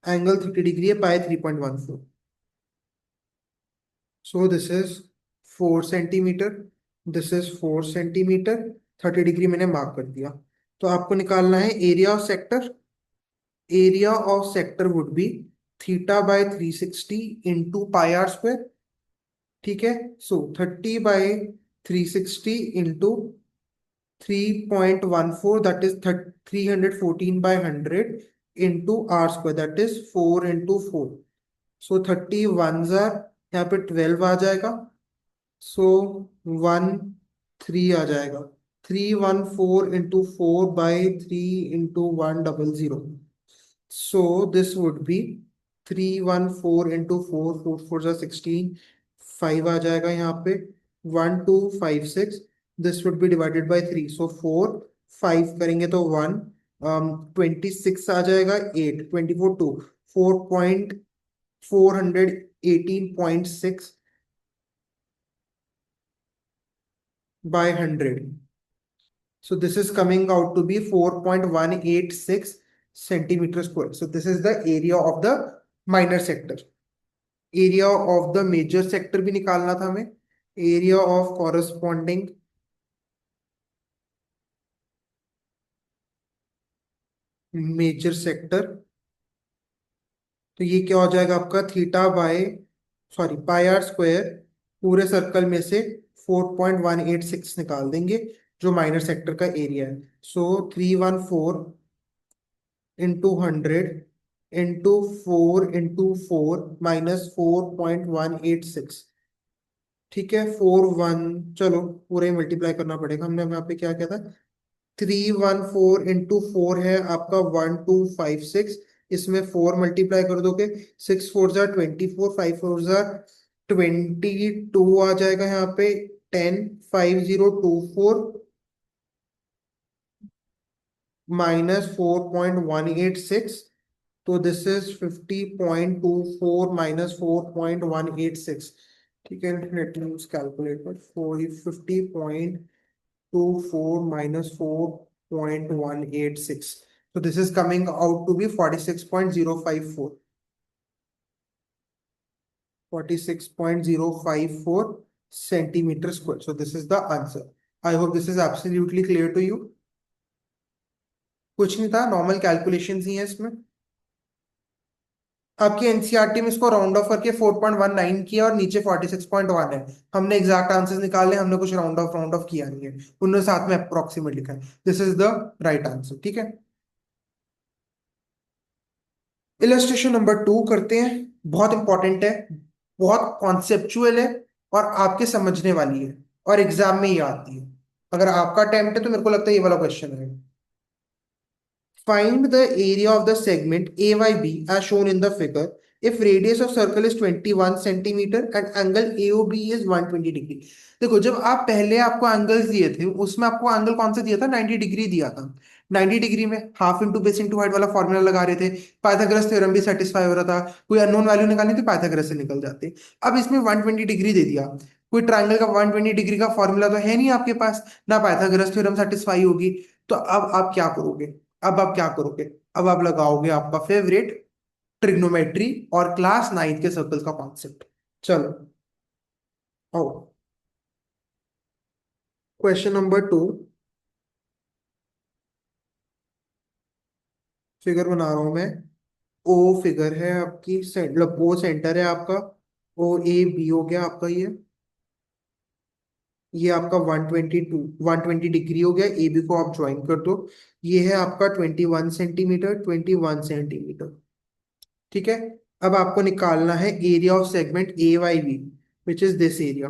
एंगल 30 डिग्री है, pi 3.14। So this is 4 centimetre, this is 4 centimetre, 30 degree मैंने मार्क कर दिया। तो आपको निकालना है area of sector. Area of sector would be theta by 360 into pi r square. ठीक है, so 30/360 into 3.14, that is 314/100 into r square, that is 4 into 4। So 30 जार, यहाँ पे 12 आ जाएगा, सो 13 आ जाएगा, 314 into 4/3 into 100। So this would be 314 into 4, 4 4 16, 5 आ जाएगा यहाँ पे, 1256, this would B divided by 3, सो 4 5 करेंगे तो 1, 26 आ जाएगा, 8 24 2, 418.6 by 100। So this is coming out to be 4.186 centimeter square. So this is the area of the minor sector. Area of the major sector भी निकालना था हमें, area of corresponding major sector, तो ये क्या हो जाएगा आपका, theta by, sorry pi r square, पूरे सर्कल में से 4.186 निकाल देंगे जो माइनर सेक्टर का एरिया है। सो 314 इंटू 100 इंटू 4 इंटू 4 माइनस 4.186। ठीक है, 4 1, चलो पूरे मल्टीप्लाई करना पड़ेगा, हमने यहाँ पे क्या किया था, 314 इंटू 4 है आपका 1256, इसमें 4 मल्टीप्लाई कर दोगे, 6 4 जार 24, 5 4 जार 22 आ जाएगा यहाँ पे, 10 5024, -4.186, तो दिस इज 50.24 -4.186। ठीक है, let me use calculator. 50.24 -4.186, so this is coming out to be 46.054, 46.054 centimeter square. So this is the answer. I hope this is absolutely clear to you. कुछ नहीं था, नॉर्मल कैलकुलेशंस ही है इसमें। आपकी एनसीईआरटी में इसको राउंड ऑफ करके 4.19 किया और नीचे 46.1 है। हमने एग्जैक्ट आंसर्स निकाले, हमने कुछ राउंड ऑफ किया नहीं है, उन्होंने साथ में अप्रोक्सीमेट लिखा है। This is the right answer. ठीक है, इलस्ट्रेशन नंबर 2 करते हैं। बहुत इंपॉर्टेंट है, बहुत कॉन्सेप्चुअल है और आपके समझने वाली है और एग्जाम में ही आती है। अगर आपका अटेम्प्ट है तो मेरे को लगता है ये वाला क्वेश्चन है। Find the area of the segment AYB as shown in the figure if radius of circle is 21 centimeter and angle AOB is 120 degree. देखो, जब आप पहले आपको एंगल्स दिए थे उसमें आपको एंगल कौन सा दिया था? 90 डिग्री दिया था। 90 डिग्री में half into base into height वाला फॉर्मूला लगा रहे थे, पाइथागोरस थ्योरम भी सेटिस्फाई हो रहा था। कोई अननोन वैल्यू निकालनी थी, पाइथागोरस से निकल जाते। अब इसमें 120 डिग्री दे दिया। कोई ट्राइंगल का 120 डिग्री का फॉर्मूला तो है नहीं आपके पास, ना पाइथागोरस थ्योरम सेटिस्फाई होगी। तो अब आप क्या करोगे? अब आप क्या करोगे? अब आप लगाओगे आपका फेवरेट ट्रिग्नोमेट्री और क्लास 9 के सर्कल्स का कॉन्सेप्ट। चलो आओ, क्वेश्चन नंबर 2। फिगर बना रहा हूं मैं। ओ फिगर है आपकी, मतलब ओ सेंटर है आपका। ओ ए बी हो गया आपका ये आपका 120 डिग्री हो गया। ए बी को आप ज्वाइन कर दो। ये है आपका 21 सेंटीमीटर, 21 सेंटीमीटर। ठीक है, अब आपको निकालना है area of segment A Y B, which is this area.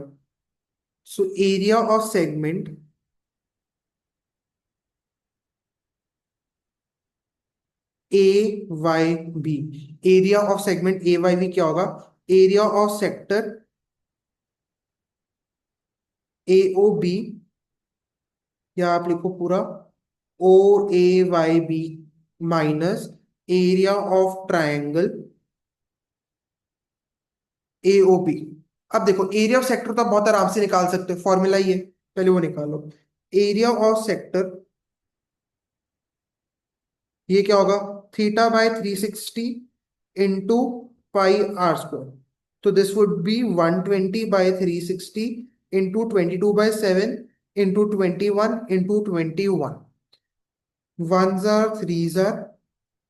So area of segment A Y B, area of segment A Y B क्या होगा? Area of sector A O B, या आप लिखो पूरा O A Y B minus area of triangle A O B. अब देखो, area of sector तो आप बहुत आराम से निकाल सकते हो, फॉर्मूला ही है, पहले वो निकालो। एरिया ऑफ सेक्टर ये क्या होगा? Theta by 360 into pi r square. तो this would be 120/360 into 22/7 into 21 into 21। One जार थ्री जार,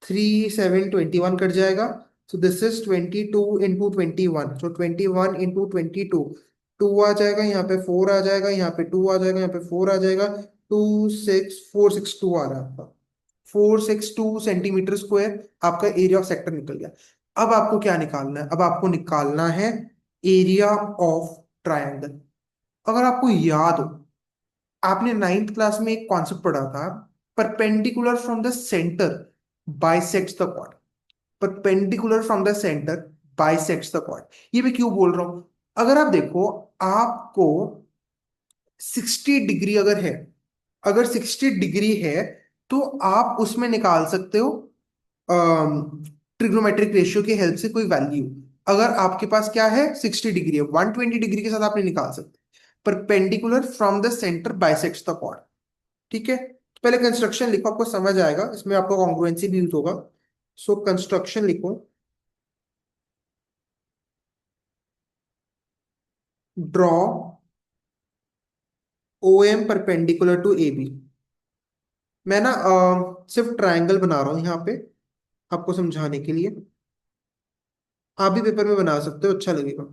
3 7 21 कट जाएगा। So this is 22 into 21, so 21 into 22। Two आ जाएगा यहाँ पे, 4 आ जाएगा यहाँ पे, 2 आ जाएगा यहाँ पे, 4 आ जाएगा। 2 6 4 6 2 आ रहा है आपका। 462 सेंटीमीटर स्क्वायर आपका एरिया ऑफ सेक्टर निकल गया। अब आपको क्या निकालना है? अब आपको निकालना है एरिया ऑफ ट्रायंगल। अगर आपको याद हो, आपने 9th क्लास में एक कॉन्सेप्ट पढ़ा था, perpendicular from the centre bisects the quad. Perpendicular from the centre bisects the quad. ये मैं क्यों बोल रहा हूं? अगर आप देखो, आपको 60 डिग्री अगर है, अगर 60 डिग्री है तो आप उसमें निकाल सकते हो ट्रिग्नोमेट्रिक रेशियो की हेल्प से कोई वैल्यू। अगर आपके पास क्या है, 60 डिग्री है, 120 डिग्री के साथ आपने निकाल सकते। Perpendicular from the centre bisects the chord. ठीक है, तो पहले कंस्ट्रक्शन लिखो, आपको समझ आएगा, इसमें आपको कॉन्ग्रुएंसी भी यूज होगा। सो कंस्ट्रक्शन लिखो, draw O M perpendicular to A B. मैं ना सिर्फ ट्रायंगल बना रहा हूं यहाँ पे आपको समझाने के लिए। आप भी पेपर में बना सकते हो, अच्छा लगेगा।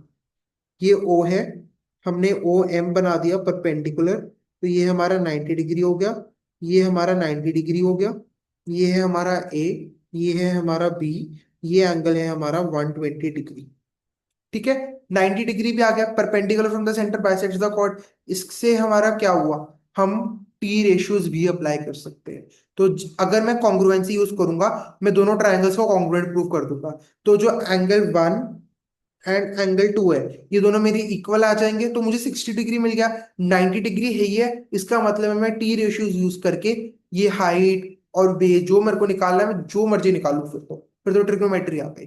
ये ओ है, हमने ओ एम बना दिया परपेंडिकुलर, तो ये हमारा 90 डिग्री हो गया, ये हमारा 90 डिग्री हो गया। ये है हमारा ए, ये है हमारा बी, ये एंगल है हमारा 120 डिग्री। ठीक है, 90 डिग्री भी आ गया, perpendicular from the centre bisects the chord. इससे हमारा क्या हुआ? हम टी रेशियोज भी अप्लाई कर सकते हैं। तो अगर मैं कॉन्ग्रुएंसी यूज करूंगा, मैं दोनों ट्राइंगल्स को कॉन्ग्रुएंट प्रूव कर दूंगा। तो जो एंगल 1 एंड एंगल 2 है, ये दोनों मेरे इक्वल आ जाएंगे, तो मुझे 60 डिग्री मिल गया। 90 डिग्री है ये, इसका मतलब है मैं टी रेशियोज यूज करके ये हाइट, और बे जो मेरे को निकालना है मैं जो मर्जी निकालू, फिर तो ट्रिग्नोमेट्री आ गई।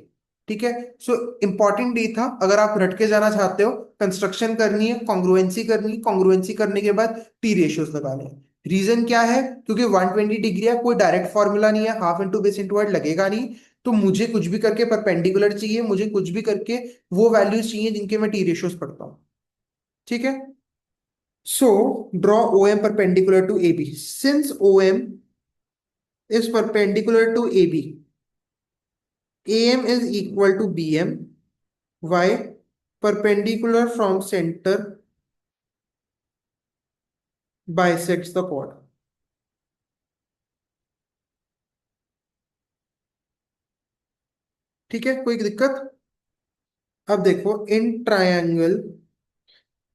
ठीक है। सो इंपॉर्टेंट ये था, अगर आप रट के जाना चाहते हो, कंस्ट्रक्शन करनी है, कॉन्ग्रुएंसी करनी है, कॉन्ग्रुएंसी करने के बाद टी रेशियोज लगाने हैं। रीजन क्या है? क्योंकि 120 डिग्री है, कोई डायरेक्ट फॉर्मूला नहीं है, half into base into height लगेगा नहीं। तो मुझे कुछ भी करके परपेंडिकुलर चाहिए, मुझे कुछ भी करके वो वैल्यूज चाहिए जिनके मैं टी रेशियोज पढ़ता हूँ। ठीक है। So draw O M perpendicular to A B. Since O M is perpendicular to AB. AM is equal to BM. Why? Perpendicular from center bisects the chord. ठीक है, कोई दिक्कत? अब देखो, इन triangle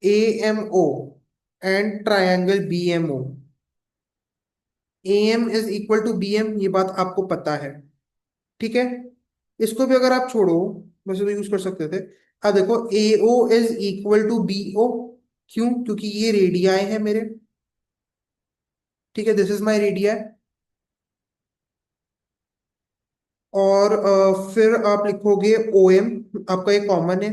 AMO and triangle BMO, AM is equal to BM, ये बात आपको पता है। ठीक है। इसको भी अगर आप छोड़ो, वैसे तो यूज कर सकते थे। अब देखो, AO is equal to BO। क्यों? क्योंकि ये रेडियाई है मेरे। ठीक है, दिस इज माई रेडिया। और फिर आप लिखोगे ओ एम, आपका ये कॉमन है।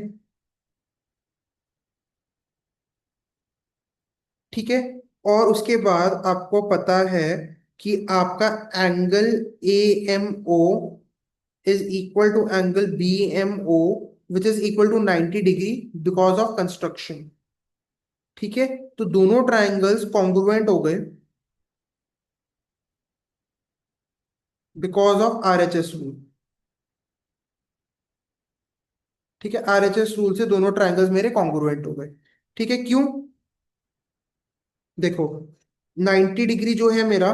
ठीक है। और उसके बाद आपको पता है कि आपका angle A M O is equal to angle B M O, which is equal to 90 degree because of construction. ठीक है। तो दोनों ट्राइंगल्स कॉन्ग्रुएंट हो गए because of R H S rule. ठीक है, आर एच एस रूल से दोनों ट्राइंगल्स मेरे कॉन्ग्रुएंट हो गए। ठीक है, क्यों? देखो, 90 डिग्री जो है मेरा,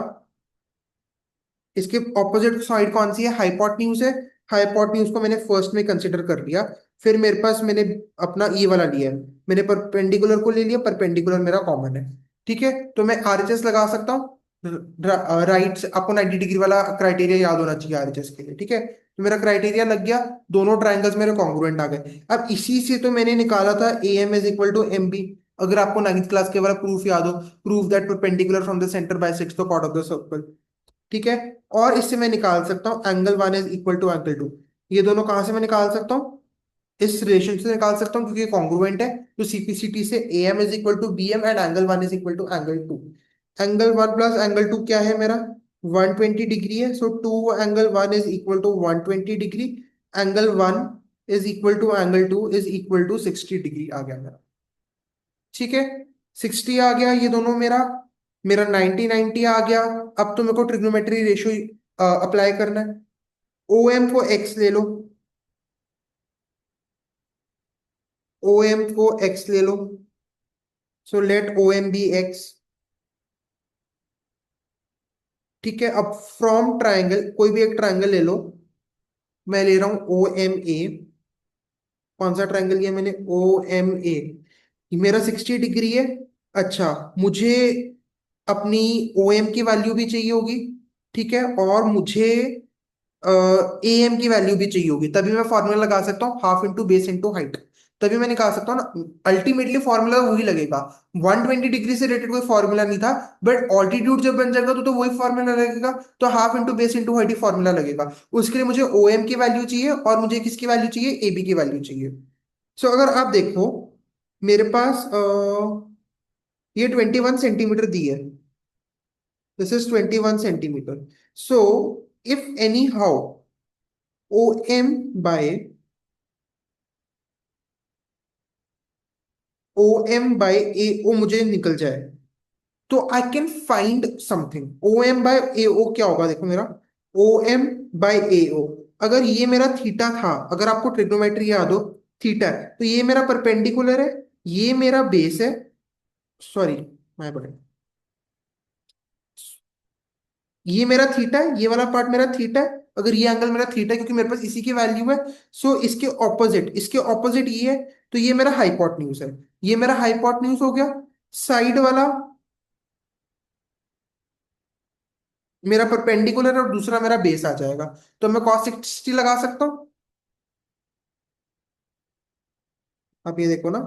इसके ऑपोजिट साइड कौन सी है? हाइपोटेन्यूज है। हाइपोटेन्यूज को मैंने फर्स्ट में कंसिडर कर लिया। फिर मेरे पास मैंने अपना ये वाला लिया है, मैंने परपेंडिकुलर को ले लिया, परपेंडिकुलर मेरा कॉमन है। ठीक है। तो मैं आरएचएस लगा सकता हूँ। राइट से आपको 90 डिग्री वाला क्राइटेरिया याद होना चाहिए आरएचएस के लिए। ठीक है, तो मेरा क्राइटेरिया लग गया, दोनों ट्राइंगल्स मेरे कॉन्ग्रुएंट आ गए। अब इसी से तो मैंने निकाला था A M is equal to M B. अगर आपको 9th क्लास के वाला प्रूफ याद हो, proof that perpendicular from the centre bisects the chord of the circle. ठीक है। और इससे मैं निकाल सकता हूँ angle one is equal to angle two. ये दोनों कहां से मैं निकाल सकता हूँ? इस रिलेशन से निकाल सकता हूँ, क्योंकि कॉन्ग्रुएंट है। तो सीपीसीटी से A M is equal to B M and angle one is equal to angle two. Angle one plus angle two क्या है मेरा? 120 डिग्री है। So two angle one is equal to 120 degree. Angle one is equal to angle two is equal to 60 degree आ गया मेरा। ठीक है, 60 आ गया ये दोनों मेरा। मेरा 90 आ गया। अब तो मेरे को ट्रिग्नोमेट्री रेशियो अप्लाई करना है। ओ एम को एक्स ले लो। ओ एम को एक्स ले लो। So let O M be X. ठीक है, अब फ्रॉम ट्राइंगल कोई भी एक ट्राइंगल ले लो। मैं ले रहा हूं ओ एम ए। कौन सा ट्राइंगल लिया मैंने? O M A. मेरा 60 डिग्री है। अच्छा, मुझे अपनी ओ एम की वैल्यू भी चाहिए होगी। ठीक है, और मुझे ए एम की वैल्यू भी चाहिए होगी, तभी मैं फॉर्मूला लगा सकता हूँ half into base into height. तभी मैं निकाल सकता हूँ ना, अल्टीमेटली फॉर्मूला वही लगेगा। 120 डिग्री से रिलेटेड कोई फॉर्मूला नहीं था, बट ऑल्टीट्यूड जब बन जाएगा तो वही फॉर्मूला लगेगा। तो half into base into height ही फॉर्मूला लगेगा। उसके लिए मुझे ओ एम की वैल्यू चाहिए, और मुझे किसकी वैल्यू चाहिए? ए बी की वैल्यू चाहिए। सो अगर आप देखो, मेरे पास ये 21 सेंटीमीटर दी है। This is 21 centimetre. So if anyhow O M by O M by A O मुझे निकल जाए, तो I can find something. O M by A O क्या होगा? देखो मेरा ओ एम बाय ए ओ, अगर ये मेरा थीटा था, अगर आपको ट्रिग्नोमेट्री याद हो, थीटा है, तो ये मेरा परपेंडिकुलर है, ये मेरा बेस है। सॉरी, माय बड़े, ये मेरा थीटा है, ये वाला पार्ट मेरा थीटा है। अगर ये एंगल मेरा थीटा है, क्योंकि मेरे पास इसी की वैल्यू है, सो इसके ऑपोजिट ये है। तो ये मेरा हाइपोटेन्यूज है, ये मेरा हाइपोटेन्यूज हो गया। साइड वाला मेरा परपेंडिकुलर और दूसरा मेरा बेस आ जाएगा। तो मैं cos 60 लगा सकता हूँ। आप ये देखो ना,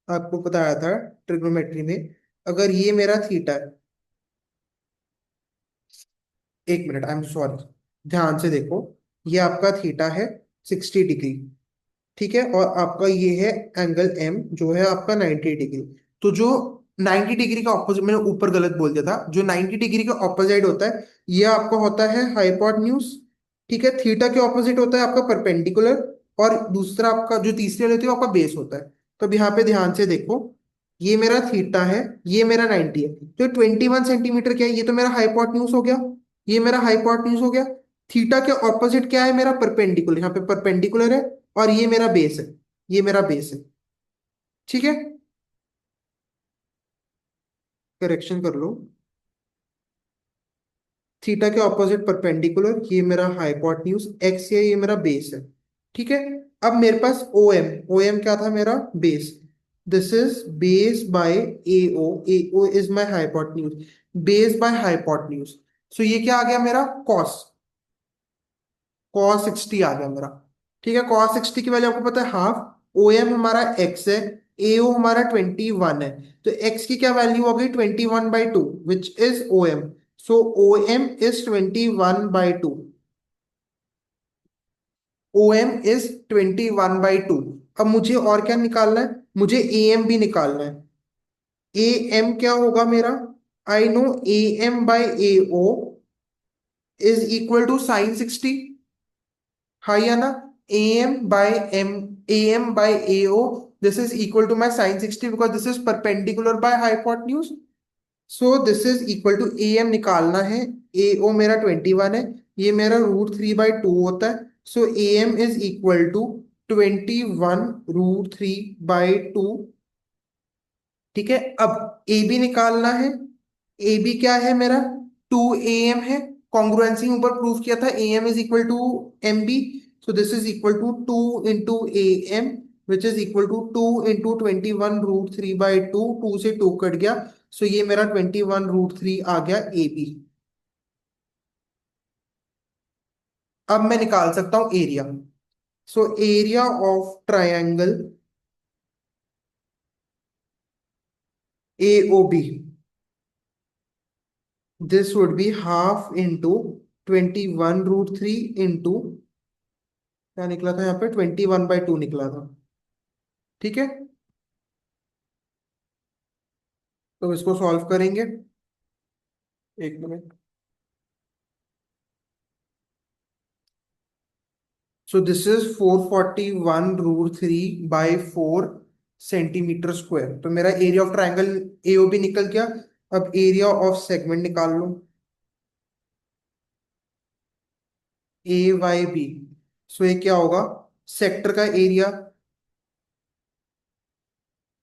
आपको बताया था ट्रिग्नोमेट्री में, अगर ये मेरा थीटा है, एक मिनट, आई एम सॉरी, ध्यान से देखो। ये आपका थीटा है 60 डिग्री, ठीक है, और आपका ये है एंगल एम जो है आपका 90 डिग्री। तो जो 90 डिग्री का ऑपोजिट, मैंने ऊपर गलत बोल दिया था, जो 90 डिग्री का ऑपोजिट होता है ये आपका होता है हाइपोटेन्यूज। ठीक है, थीटा के ऑपोजिट होता है आपका परपेंडिकुलर, और दूसरा आपका जो तीसरी वाली होती है वो आपका बेस होता है। तो अब यहाँ पे ध्यान से देखो, ये मेरा थीटा है, ये मेरा 90 है, तो 21 सेंटीमीटर क्या है, ये तो मेरा हाइपोटेन्यूज हो गया, ये मेरा हाइपोटेन्यूज हो गया। थीटा के ऑपोजिट क्या है मेरा परपेंडिकुलर, यहाँ पे परपेंडिकुलर है, और ये मेरा बेस है, ये मेरा बेस है। ठीक है, करेक्शन कर लो। थीटा के ऑपोजिट परपेंडिकुलर, ये मेरा हाइपोटेन्यूज एक्स है, ये मेरा बेस है। ठीक है, अब मेरे पास ओ एम, ओ एम क्या था मेरा, base. This is base by A O, A O is my hypotenuse, base by hypotenuse. So ये क्या आ गया मेरा, कॉस, कॉस 60 आ गया मेरा। ठीक है, कॉस 60 की वैल्यू आपको पता है हाफ, ओ एम हमारा एक्स है, ए ओ हमारा 21 है, तो एक्स की क्या वैल्यू हो गई 21/2, which is O M. So O M is 21/2, O M is 21/2। अब मुझे और क्या निकालना है, मुझे ए एम भी निकालना है। ए एम क्या होगा मेरा, I know A M by A O is equal to sine 60, हाँ या ना, A M by M, A M by A O, this is equal to my sine 60 because this is perpendicular by hypotenuse. So this is equal to A M निकालना है, ए ओ मेरा 21 है, ये मेरा √3/2 होता है। So A M is equal to 21√3/2। ठीक है, अब ए बी निकालना है, ए बी क्या है मेरा, 2 AM है, कॉन्ग्रुएंसी ऊपर प्रूफ किया था, A M is equal to M B. So this is equal to 2 into AM, which is equal to 2 into 21√3/2, 2 से 2 कट गया, सो ये मेरा 21√3 आ गया ए बी। अब मैं निकाल सकता हूं area. So area of triangle A O B, this would be half into 21√3 into, क्या निकला था यहाँ पे, 21/2 निकला था। ठीक है, तो इसको सॉल्व करेंगे, एक minute. So this is 441√3/4 centimetre square, तो मेरा एरिया ऑफ ट्राइंगल एओबी निकल गया। अब एरिया ऑफ सेगमेंट निकाल लो, ए वाई बी। सो ये क्या होगा, सेक्टर का एरिया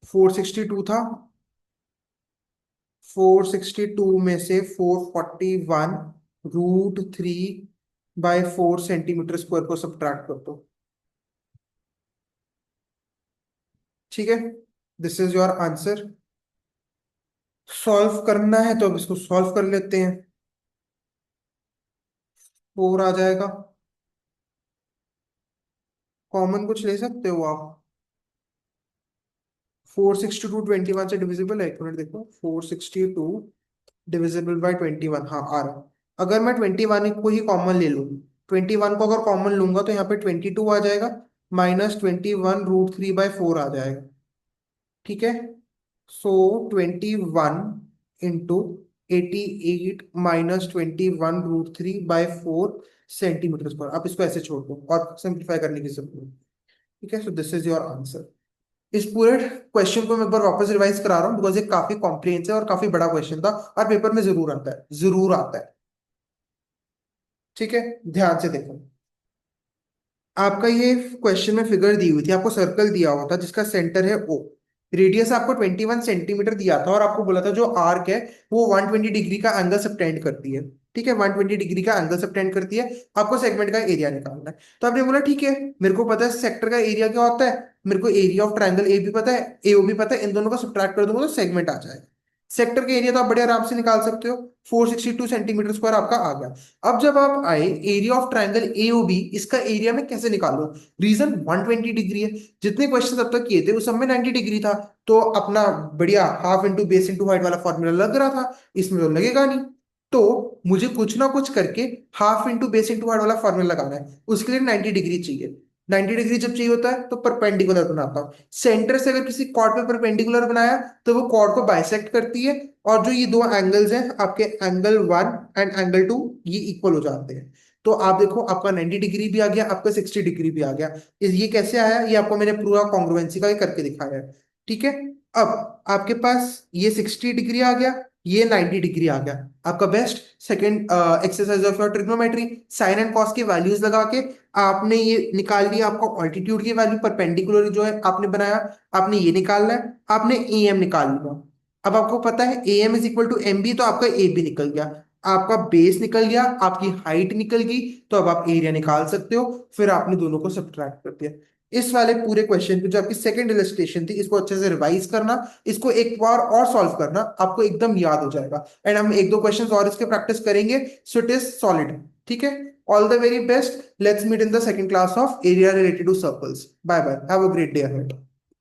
462 था, 462 में से 441√3/4 सेंटीमीटर स्क्वायर को सब्ट्रैक्ट कर दो। ठीक है, this is your answer. Solve करना है तो अब इसको सॉल्व कर लेते हैं, 4 आ जाएगा, कॉमन कुछ ले सकते हो आप। 462 21 से डिविजिबल है, एक मिनट देखो, 462 डिविजिबल बाय 21, हाँ आ रहा है। अगर मैं 21 को ही कॉमन ले लूँ, 21 को अगर कॉमन लूंगा तो यहाँ पे 22 आ जाएगा, -21√3/4 आ जाएगा। ठीक है, सो 21 into 88 -21√3/4 सेंटीमीटर स्क्वायर। आप इसको ऐसे छोड़ दो और सिंप्लीफाई करने की जरूरत नहीं। ठीक है, so this is your answer. इस पूरे क्वेश्चन को मैं एक बार वापस रिवाइज करा रहा हूँ बिकॉज ये काफी कॉम्प्रिहेंसिव और काफी बड़ा क्वेश्चन था, और पेपर में जरूर आता है, जरूर आता है। ठीक है, ध्यान से देखो, आपका ये क्वेश्चन में फिगर दी हुई थी, आपको सर्कल दिया हुआ था जिसका सेंटर है ओ, रेडियस आपको 21 सेंटीमीटर दिया था, और आपको बोला था जो आर्क है वो 120 डिग्री का एंगल सबटेंड करती है। ठीक है, 120 डिग्री का एंगल सबटेंड करती है, आपको सेगमेंट का एरिया निकालना है। तो आपने बोला ठीक है, मेरे को पता है सेक्टर का एरिया क्या होता है, मेरे को एरिया ऑफ ट्राइंगल ए भी पता है, एओ भी पता है, इन दोनों का सब्ट्रैक्ट कर दूंगा तो सेगमेंट आ जाएगा। सेक्टर के एरिया तो आप बड़े आराम से निकाल सकते हो, 462 सेंटीमीटर स्क्वायर आपका आ गया। अब जब आप आए एरिया ऑफ ट्राइंगल एओबी, इसका एरिया में कैसे निकालो, रीजन 120 डिग्री है, जितने क्वेश्चन अब तक किए थे उस सब में 90 डिग्री था, तो अपना बढ़िया half into base into height वाला फॉर्मूला लग रहा था, इसमें तो लगेगा नहीं। तो मुझे कुछ ना कुछ करके half into base into hard वाला फॉर्मूला लगाना है। उसके लिए 90 डिग्री चाहिए। 90 डिग्री जब चाहिए होता है तो परपेंडिकुलर बनाता हूँ। सेंटर से अगर किसी कॉर्ड पे परपेंडिकुलर बनाया तो वो कॉर्ड को बाइसेक्ट करती है, और जो ये दो एंगल्स हैं आपके एंगल 1 एंड एंगल 2, ये इक्वल हो जाते हैं। तो आप देखो आपका 90 डिग्री भी आ गया, आपका 60 डिग्री भी आ गया। ये कैसे आया, ये आपको मैंने पूरा कॉन्ग्रुएंसी का ही करके दिखाया है। ठीक है। अब आपके पास ये 60 डिग्री आ गया, ये 90 डिग्री आ गया। आपका best second exercise of your trigonometry, sine and cos की वैल्यूज लगा के आपने ये निकाल लिया। आपका ऑल्टीट्यूड की वैल्यू परपेंडिकुलर जो है आपने बनाया, आपने ये निकालना है। आपने ए एम निकाल लिया। अब आपको पता है A M is equal to M B, तो आपका ए बी निकल गया, आपका बेस निकल गया, आपकी हाइट निकल गई। तो अब आप एरिया निकाल सकते हो। फिर आपने दोनों को सब्ट्रैक्ट कर दिया। इस वाले पूरे क्वेश्चन पे जो आपकी सेकंड इलस्ट्रेशन थी, इसको अच्छे से रिवाइज करना, इसको एक बार और सॉल्व करना, आपको एकदम याद हो जाएगा। एंड हम एक दो क्वेश्चंस और इसके प्रैक्टिस करेंगे, सो इट इज सॉलिड। ठीक है। All the very best. Let's meet in the second class of area related to circles. Bye bye, have a great day ahead.